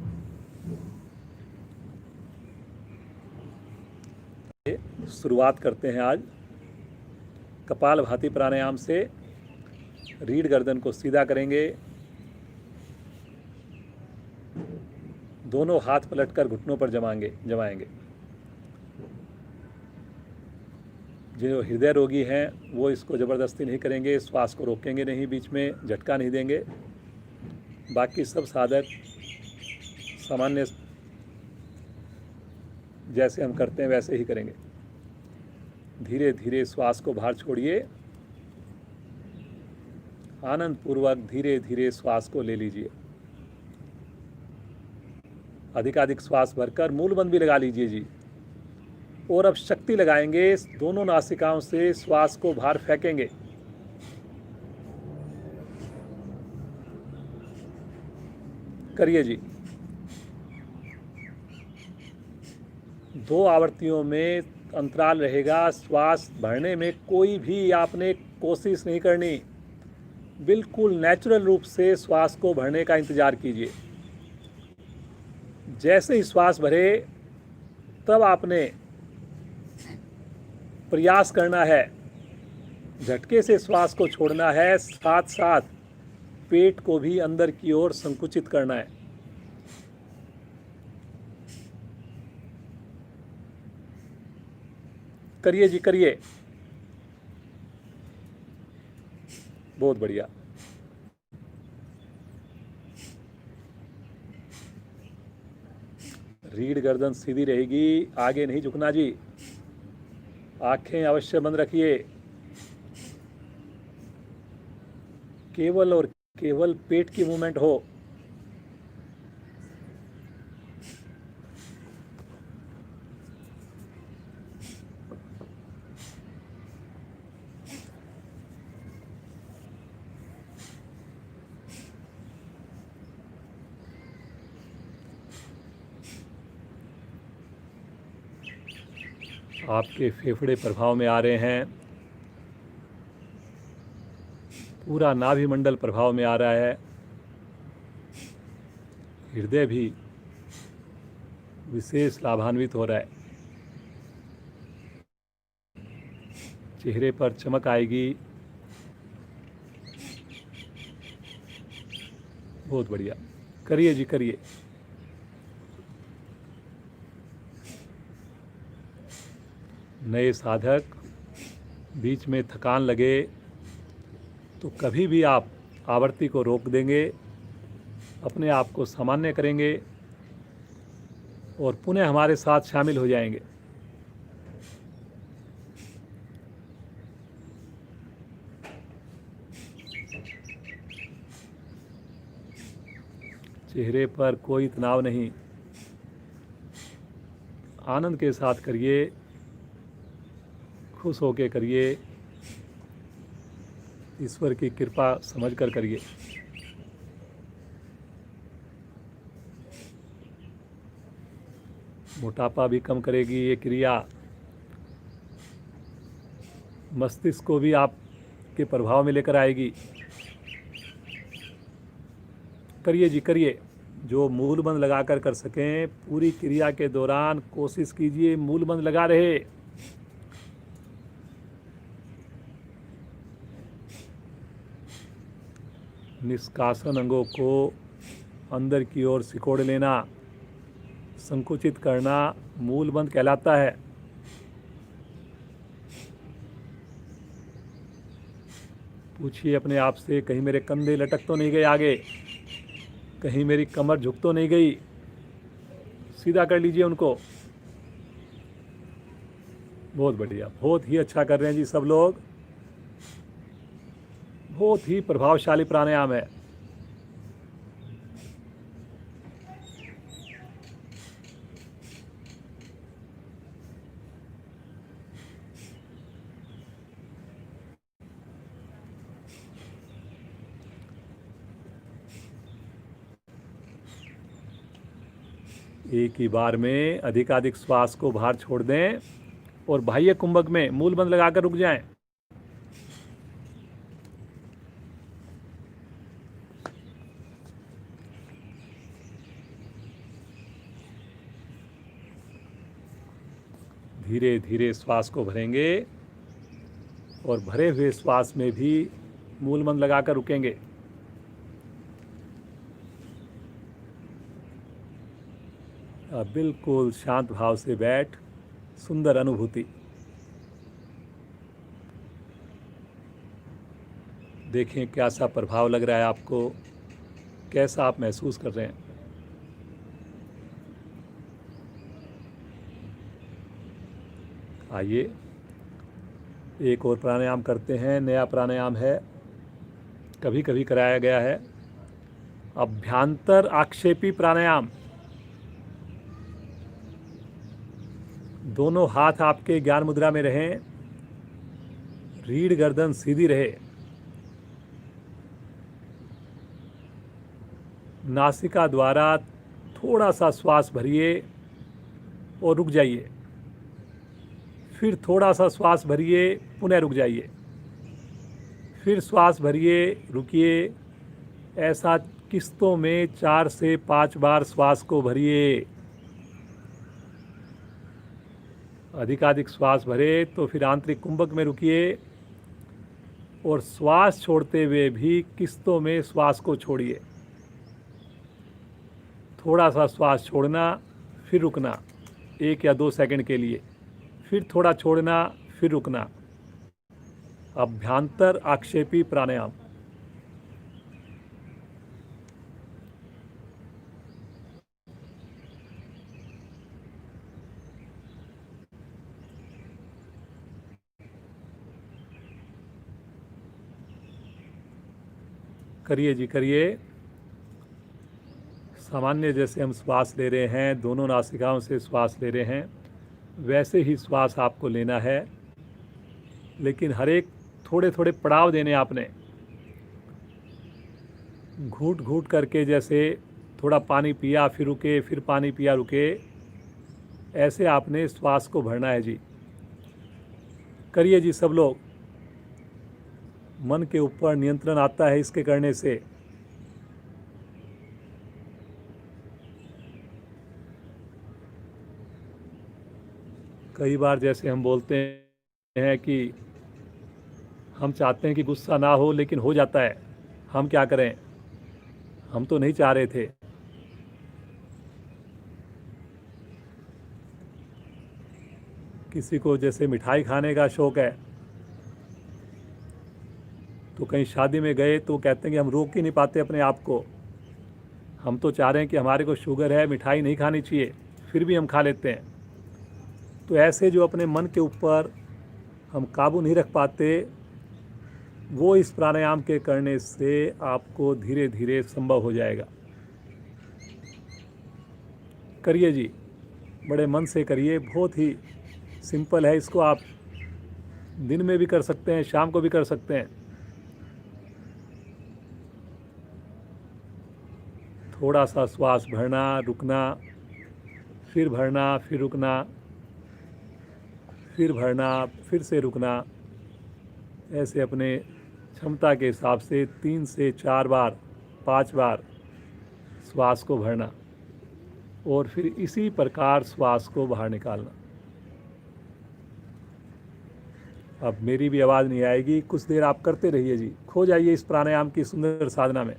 शुरुआत करते हैं आज कपालभाति प्राणायाम से। रीढ़ गर्दन को सीधा करेंगे, दोनों हाथ पलटकर घुटनों पर जमाएंगे। जो हृदय रोगी हैं वो इसको ज़बरदस्ती नहीं करेंगे, श्वास को रोकेंगे नहीं, बीच में झटका नहीं देंगे। बाकी सब साधक सामान्य जैसे हम करते हैं वैसे ही करेंगे। धीरे धीरे श्वास को बाहर छोड़िए, आनंद पूर्वक धीरे धीरे श्वास को ले लीजिए। अधिकाधिक श्वास भरकर मूल बंद भी लगा लीजिए जी। और अब शक्ति लगाएंगे, दोनों नासिकाओं से श्वास को बाहर फेंकेंगे। करिए जी। 2 आवृत्तियों में अंतराल रहेगा। श्वास भरने में कोई भी आपने कोशिश नहीं करनी, बिल्कुल नेचुरल रूप से श्वास को भरने का इंतजार कीजिए। जैसे ही श्वास भरे तब आपने प्रयास करना है, झटके से श्वास को छोड़ना है, साथ साथ पेट को भी अंदर की ओर संकुचित करना है। करिए जी, करिए। बहुत बढ़िया। रीढ़ गर्दन सीधी रहेगी, आगे नहीं झुकना जी। आंखें अवश्य बंद रखिए। केवल और केवल पेट की मूवमेंट हो। आपके फेफड़े प्रभाव में आ रहे हैं, पूरा नाभि मंडल प्रभाव में आ रहा है, हृदय भी विशेष लाभान्वित हो रहा है। चेहरे पर चमक आएगी। बहुत बढ़िया। करिए जी, करिए। नए साधक बीच में थकान लगे तो कभी भी आप आवृत्ति को रोक देंगे, अपने आप को सामान्य करेंगे और पुनः हमारे साथ शामिल हो जाएंगे। चेहरे पर कोई तनाव नहीं, आनंद के साथ करिए, खुश होके करिए, ईश्वर की कृपा समझकर करिए। मोटापा भी कम करेगी ये क्रिया, मस्तिष्क को भी आपके प्रभाव में लेकर आएगी। करिए जी करिए, जो मूल बंद लगाकर कर सकें पूरी क्रिया के दौरान कोशिश कीजिए मूल बंद लगा रहे। निष्कासन अंगों को अंदर की ओर सिकोड़ लेना, संकुचित करना मूल बंद कहलाता है। पूछिए अपने आप से, कहीं मेरे कंधे लटक तो नहीं गए आगे, कहीं मेरी कमर झुक तो नहीं गई। सीधा कर लीजिए उनको। बहुत बढ़िया, बहुत ही अच्छा कर रहे हैं जी सब लोग, बहुत ही प्रभावशाली प्राणायाम है। एक ही बार में अधिकाधिक श्वास को बाहर छोड़ दें और बाह्य कुंभक में मूल बंद लगाकर रुक जाएं। धीरे धीरे श्वास को भरेंगे और भरे हुए श्वास में भी मूल बंद लगाकर रुकेंगे। अब बिल्कुल शांत भाव से बैठ, सुंदर अनुभूति देखें, कैसा प्रभाव लग रहा है आपको, कैसा आप महसूस कर रहे हैं। आइए एक और प्राणायाम करते हैं। नया प्राणायाम है, कभी कभी कराया गया है, अभ्यांतर आक्षेपी प्राणायाम। दोनों हाथ आपके ज्ञान मुद्रा में रहें, रीढ़ गर्दन सीधी रहे, नासिका द्वारा थोड़ा सा श्वास भरिए और रुक जाइए, फिर थोड़ा सा श्वास भरिए, पुनः रुक जाइए, फिर श्वास भरिए, रुकिए। ऐसा किस्तों में 4 से 5 बार श्वास को भरिए। अधिकाधिक श्वास भरे तो फिर आंतरिक कुंभक में रुकिए और श्वास छोड़ते हुए भी किस्तों में श्वास को छोड़िए। थोड़ा सा श्वास छोड़ना, फिर रुकना 1 या 2 सेकंड के लिए, फिर थोड़ा छोड़ना, फिर रुकना। अभ्यांतर आक्षेपी प्राणायाम। करिए जी करिए। सामान्य जैसे हम श्वास ले रहे हैं, दोनों नासिकाओं से श्वास ले रहे हैं, वैसे ही श्वास आपको लेना है, लेकिन हर एक थोड़े थोड़े पड़ाव देने आपने। घूट घूट करके, जैसे थोड़ा पानी पिया फिर रुके, फिर पानी पिया रुके, ऐसे आपने श्वास को भरना है जी। करिए जी सब लोग। मन के ऊपर नियंत्रण आता है इसके करने से। कई बार जैसे हम बोलते हैं कि हम चाहते हैं कि गुस्सा ना हो, लेकिन हो जाता है। हम क्या करें, हम तो नहीं चाह रहे थे। किसी को जैसे मिठाई खाने का शौक़ है, तो कहीं शादी में गए तो कहते हैं कि हम रोक ही नहीं पाते अपने आप को। हम तो चाह रहे हैं कि हमारे को शुगर है, मिठाई नहीं खानी चाहिए, फिर भी हम खा लेते हैं। तो ऐसे जो अपने मन के ऊपर हम काबू नहीं रख पाते, वो इस प्राणायाम के करने से आपको धीरे धीरे संभव हो जाएगा। करिए जी, बड़े मन से करिए, बहुत ही सिंपल है। इसको आप दिन में भी कर सकते हैं, शाम को भी कर सकते हैं। थोड़ा सा श्वास भरना, रुकना, फिर भरना, फिर रुकना, फिर भरना, फिर से रुकना। ऐसे अपने क्षमता के हिसाब से 3 से 4 बार, 5 बार श्वास को भरना और फिर इसी प्रकार श्वास को बाहर निकालना। अब मेरी भी आवाज़ नहीं आएगी, कुछ देर आप करते रहिए जी, खो जाइए इस प्राणायाम की सुंदर साधना में।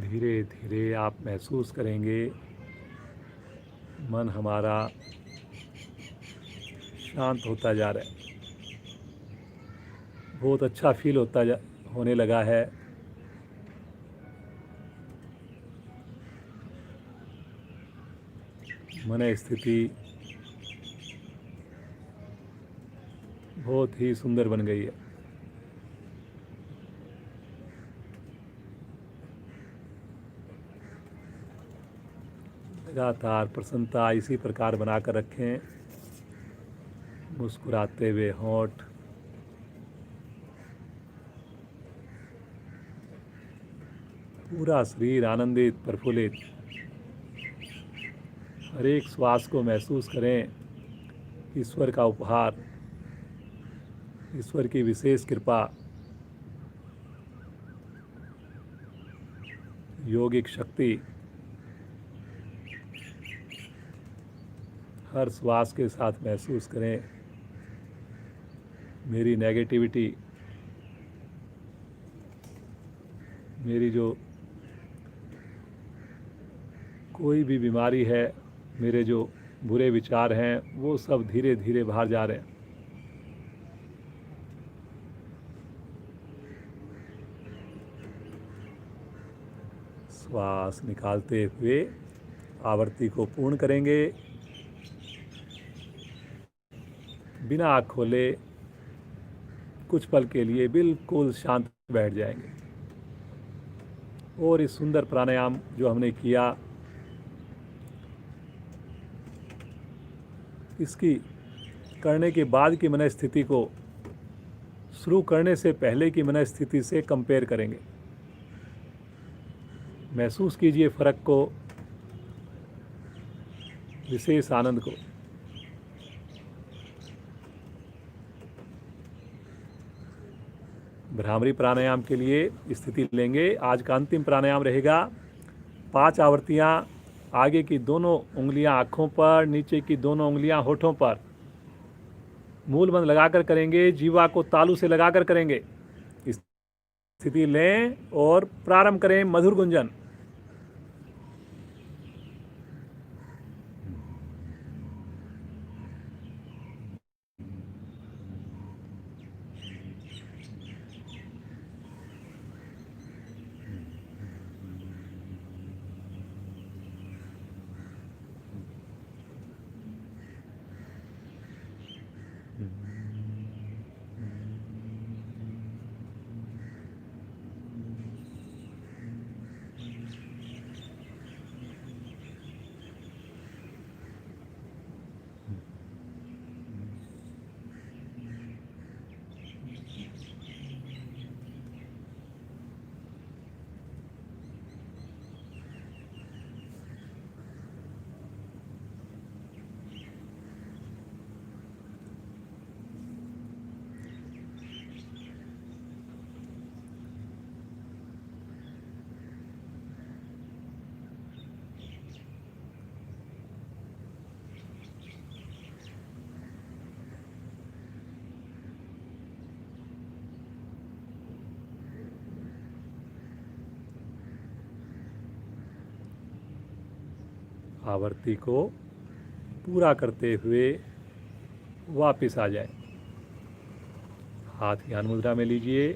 धीरे धीरे आप महसूस करेंगे मन हमारा शांत होता जा रहा है, बहुत अच्छा फील होने लगा है। मन स्थिति बहुत ही सुंदर बन गई है। लगातार प्रसन्नता इसी प्रकार बनाकर रखें, मुस्कुराते हुए होंठ, पूरा शरीर आनंदित प्रफुल्लित। हर एक श्वास को महसूस करें, ईश्वर का उपहार, ईश्वर की विशेष कृपा, योगिक शक्ति। हर श्वास के साथ महसूस करें मेरी नेगेटिविटी, मेरी जो कोई भी बीमारी है, मेरे जो बुरे विचार हैं, वो सब धीरे धीरे बाहर जा रहे हैं। श्वास निकालते हुए आवृत्ति को पूर्ण करेंगे, बिना आँख खोले कुछ पल के लिए बिल्कुल शांत बैठ जाएंगे। और इस सुंदर प्राणायाम जो हमने किया, इसकी करने के बाद की मन स्थिति को शुरू करने से पहले की मन स्थिति से कंपेयर करेंगे। महसूस कीजिए फर्क को, विशेष आनंद को। भ्रामरी प्राणायाम के लिए स्थिति लेंगे। आज का अंतिम प्राणायाम रहेगा। 5 आवृत्तियां, आगे की दोनों उंगलियां आँखों पर, नीचे की दोनों उंगलियां होठों पर मूल बंद लगाकर करेंगे, जीवा को तालू से लगाकर करेंगे। स्थिति लें और प्रारंभ करें मधुर गुंजन। आवर्ती को पूरा करते हुए वापस आ जाए। हाथ ज्ञान मुद्रा में लीजिए,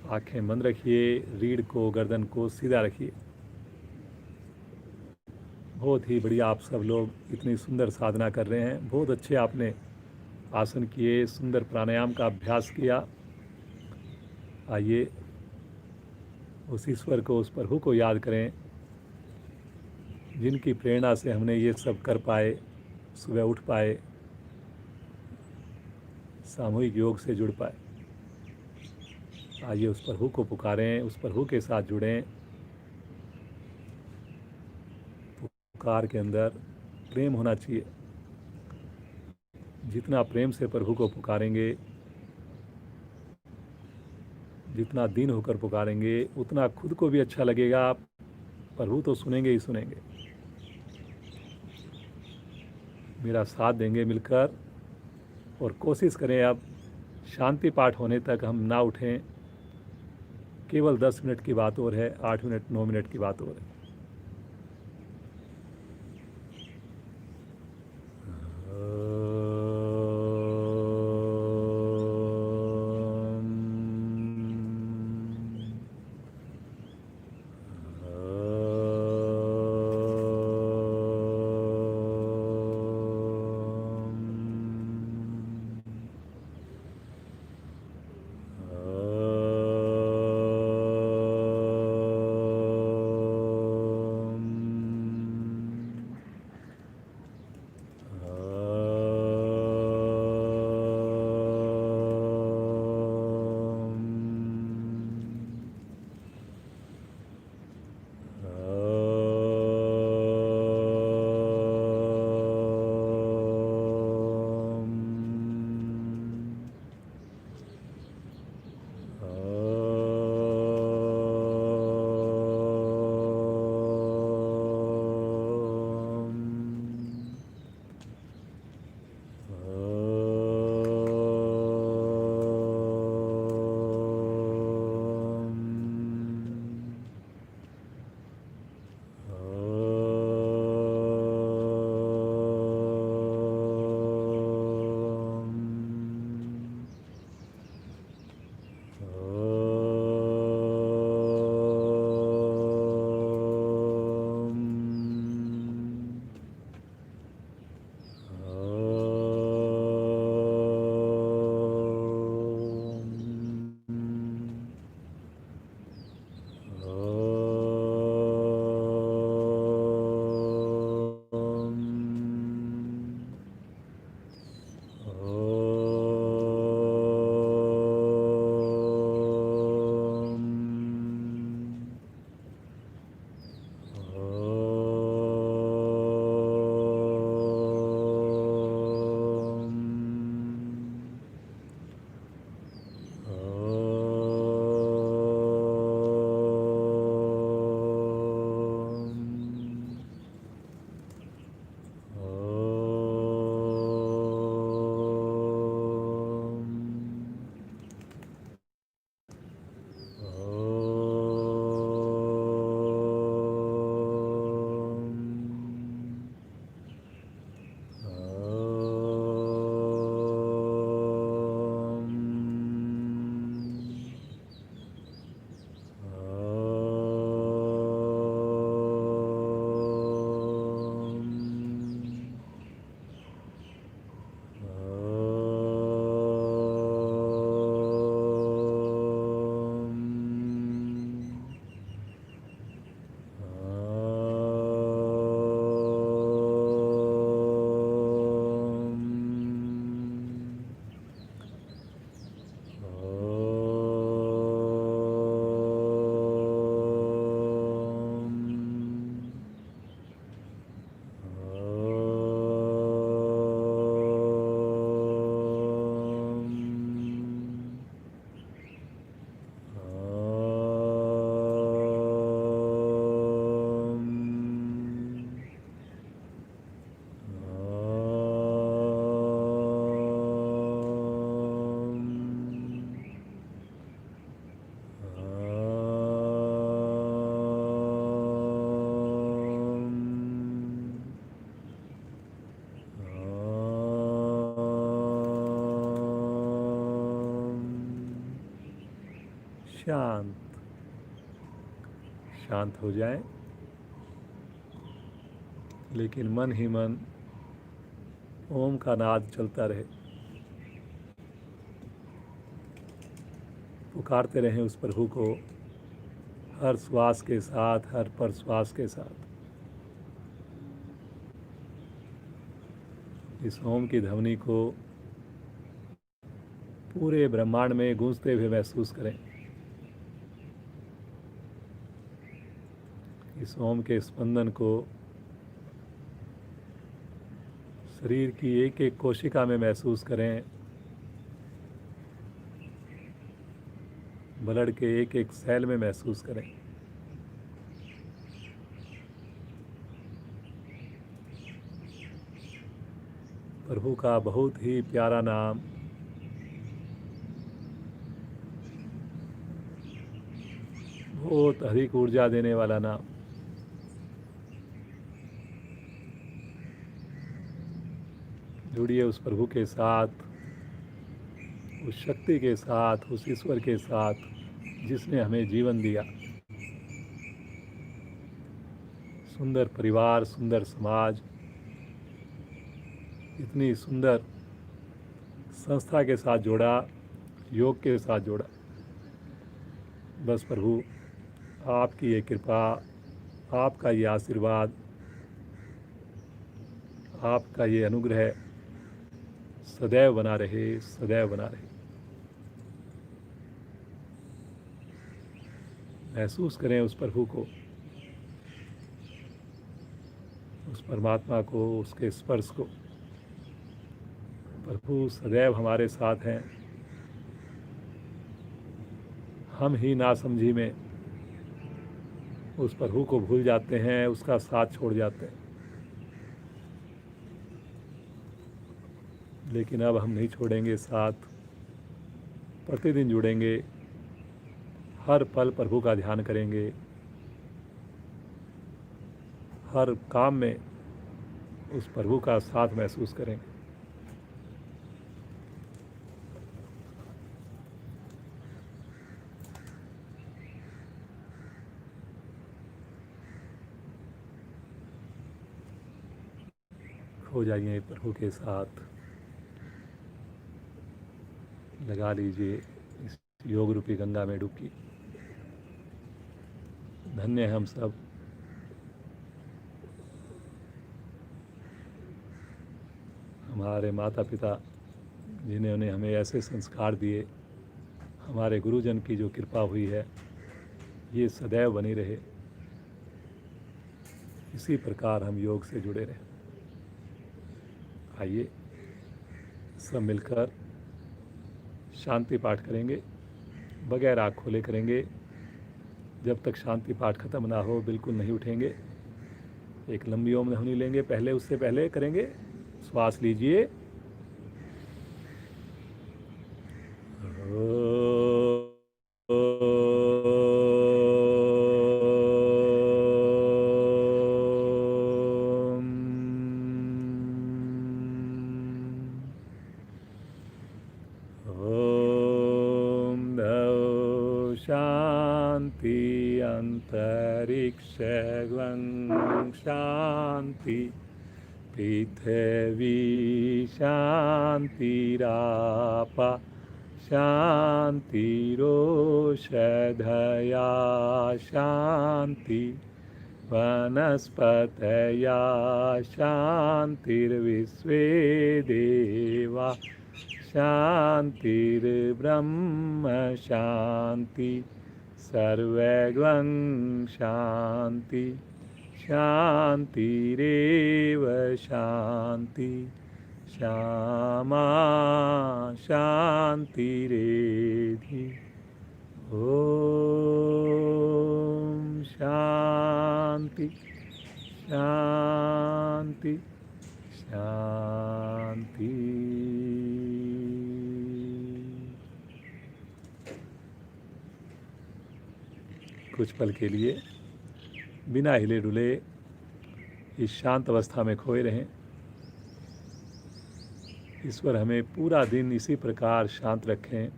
आंखें बंद रखिए, रीढ़ को गर्दन को सीधा रखिए। बहुत ही बढ़िया, आप सब लोग इतनी सुंदर साधना कर रहे हैं। बहुत अच्छे आपने आसन किए, सुंदर प्राणायाम का अभ्यास किया। आइए उस ईश्वर को, उस प्रभु को याद करें जिनकी प्रेरणा से हमने ये सब कर पाए, सुबह उठ पाए, सामूहिक योग से जुड़ पाए। आइए उस प्रभु को पुकारें, उस प्रभु के साथ जुड़ें। पुकार के अंदर प्रेम होना चाहिए। जितना प्रेम से प्रभु को पुकारेंगे, जितना दीन होकर पुकारेंगे, उतना खुद को भी अच्छा लगेगा। प्रभु तो सुनेंगे ही सुनेंगे। मेरा साथ देंगे मिलकर, और कोशिश करें अब शांति पाठ होने तक हम ना उठें। केवल 10 मिनट की बात और है, 8 मिनट 9 मिनट की बात और है। शांत शांत हो जाएं, लेकिन मन ही मन ओम का नाद चलता रहे। पुकारते रहें उस प्रभु को हर श्वास के साथ, हर प्रश्वास के साथ। इस ओम की ध्वनि को पूरे ब्रह्मांड में गूंजते हुए महसूस करें। इस ओम के स्पंदन को शरीर की एक एक कोशिका में महसूस करें। ब्लड के एक एक सेल में महसूस करें। प्रभु का बहुत ही प्यारा नाम, बहुत अधिक ऊर्जा देने वाला नाम। जुड़िए उस प्रभु के साथ, उस शक्ति के साथ, उस ईश्वर के साथ जिसने हमें जीवन दिया। सुंदर परिवार, सुंदर समाज, इतनी सुंदर संस्था के साथ जोड़ा, योग के साथ जोड़ा। बस प्रभु आपकी ये कृपा, आपका ये आशीर्वाद, आपका ये अनुग्रह सदैव बना रहे, सदैव बना रहे। महसूस करें उस प्रभु को, उस परमात्मा को, उसके स्पर्श को। प्रभु सदैव हमारे साथ हैं। हम ही नासमझी में उस प्रभु को भूल जाते हैं, उसका साथ छोड़ जाते हैं। लेकिन अब हम नहीं छोड़ेंगे साथ, प्रतिदिन जुड़ेंगे, हर पल प्रभु का ध्यान करेंगे, हर काम में उस प्रभु का साथ महसूस करेंगे। खो जाइए प्रभु के साथ, लगा लीजिए इस योग रूपी गंगा में डुबकी। धन्य हम सब, हमारे माता पिता जिन्होंने हमें ऐसे संस्कार दिए, हमारे गुरुजन की जो कृपा हुई है, ये सदैव बनी रहे। इसी प्रकार हम योग से जुड़े रहें। आइए सब मिलकर शांति पाठ करेंगे, बगैर आँख खोले करेंगे। जब तक शांति पाठ खत्म ना हो बिल्कुल नहीं उठेंगे। एक लंबी ओम ध्वनि लेंगे, पहले उससे पहले करेंगे। श्वास लीजिए, शांति अंतरिक्षं शांति पृथ्वी शांतिरापा शांतिरोषधया शांति वनस्पतया शांतिर्विश्वे देवा शांतिर्ब्रह्म शांति सर्वैर्वं शांति शांतिरेव शांति श्यामा शांतिरेधि। ओम शांति शांति शांति। कुछ पल के लिए बिना हिले डुले इस शांत अवस्था में खोए रहें। ईश्वर हमें पूरा दिन इसी प्रकार शांत रखें।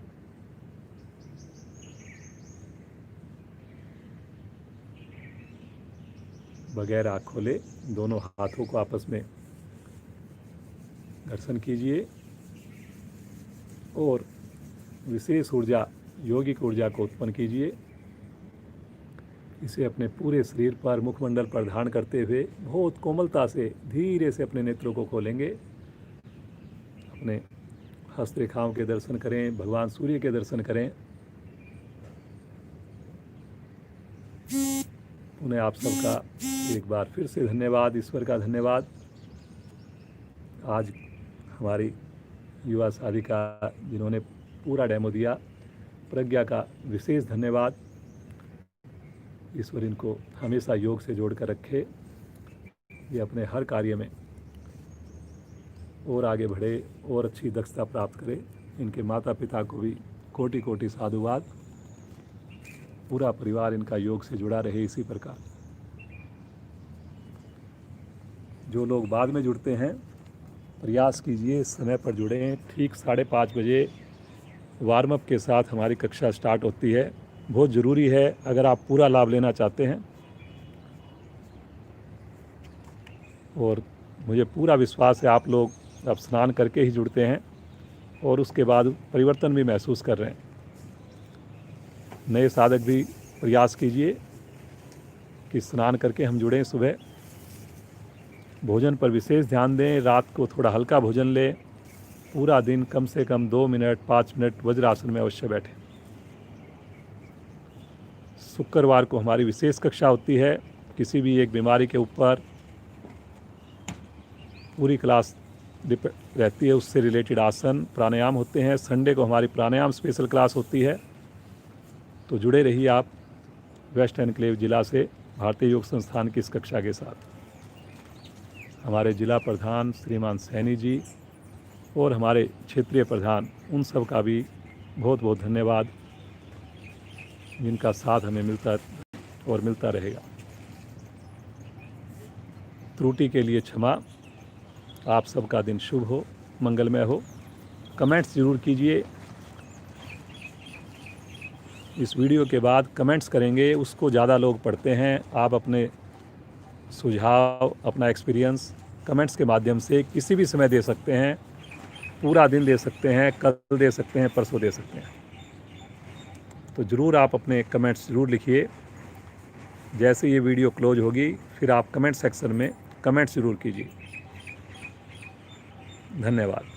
बगैर आँख खोले दोनों हाथों को आपस में घर्षण कीजिए और विशेष ऊर्जा, यौगिक ऊर्जा को उत्पन्न कीजिए। इसे अपने पूरे शरीर पर, मुखमंडल पर धारण करते हुए बहुत कोमलता से धीरे से अपने नेत्रों को खोलेंगे। अपने हस्तरेखाओं के दर्शन करें, भगवान सूर्य के दर्शन करें। उन्हें आप सबका एक बार फिर से धन्यवाद, ईश्वर का धन्यवाद। आज हमारी युवा साधिका जिन्होंने पूरा डेमो दिया, प्रज्ञा का विशेष धन्यवाद। ईश्वर इनको हमेशा योग से जोड़ कर रखे, ये अपने हर कार्य में और आगे बढ़े और अच्छी दक्षता प्राप्त करे। इनके माता पिता को भी कोटि कोटि साधुवाद। पूरा परिवार इनका योग से जुड़ा रहे इसी प्रकार। जो लोग बाद में जुड़ते हैं, प्रयास कीजिए समय पर जुड़ें। ठीक 5:30 बजे वार्म अप के साथ हमारी कक्षा स्टार्ट होती है। बहुत ज़रूरी है अगर आप पूरा लाभ लेना चाहते हैं। और मुझे पूरा विश्वास है आप लोग अब स्नान करके ही जुड़ते हैं और उसके बाद परिवर्तन भी महसूस कर रहे हैं। नए साधक भी प्रयास कीजिए कि स्नान करके हम जुड़ें। सुबह भोजन पर विशेष ध्यान दें, रात को थोड़ा हल्का भोजन लें। पूरा दिन कम से कम 2 मिनट 5 मिनट वज्रासन में अवश्य बैठें। शुक्रवार को हमारी विशेष कक्षा होती है। किसी भी एक बीमारी के ऊपर पूरी क्लास रहती है, उससे रिलेटेड आसन प्राणायाम होते हैं। संडे को हमारी प्राणायाम स्पेशल क्लास होती है। तो जुड़े रहिए आप वेस्ट एनक्लेव जिला से भारतीय योग संस्थान की इस कक्षा के साथ। हमारे जिला प्रधान श्रीमान सैनी जी और हमारे क्षेत्रीय प्रधान, उन सब का भी बहुत बहुत धन्यवाद, जिनका साथ हमें मिलता रहेगा। त्रुटि के लिए क्षमा। आप सबका दिन शुभ हो, मंगलमय हो। कमेंट्स ज़रूर कीजिए। इस वीडियो के बाद कमेंट्स करेंगे, उसको ज़्यादा लोग पढ़ते हैं। आप अपने सुझाव, अपना एक्सपीरियंस कमेंट्स के माध्यम से किसी भी समय दे सकते हैं। पूरा दिन दे सकते हैं, कल दे सकते हैं, परसों दे सकते हैं। तो ज़रूर आप अपने कमेंट्स ज़रूर लिखिए। जैसे ये वीडियो क्लोज होगी फिर आप कमेंट सेक्शन में कमेंट्स ज़रूर कीजिए। धन्यवाद।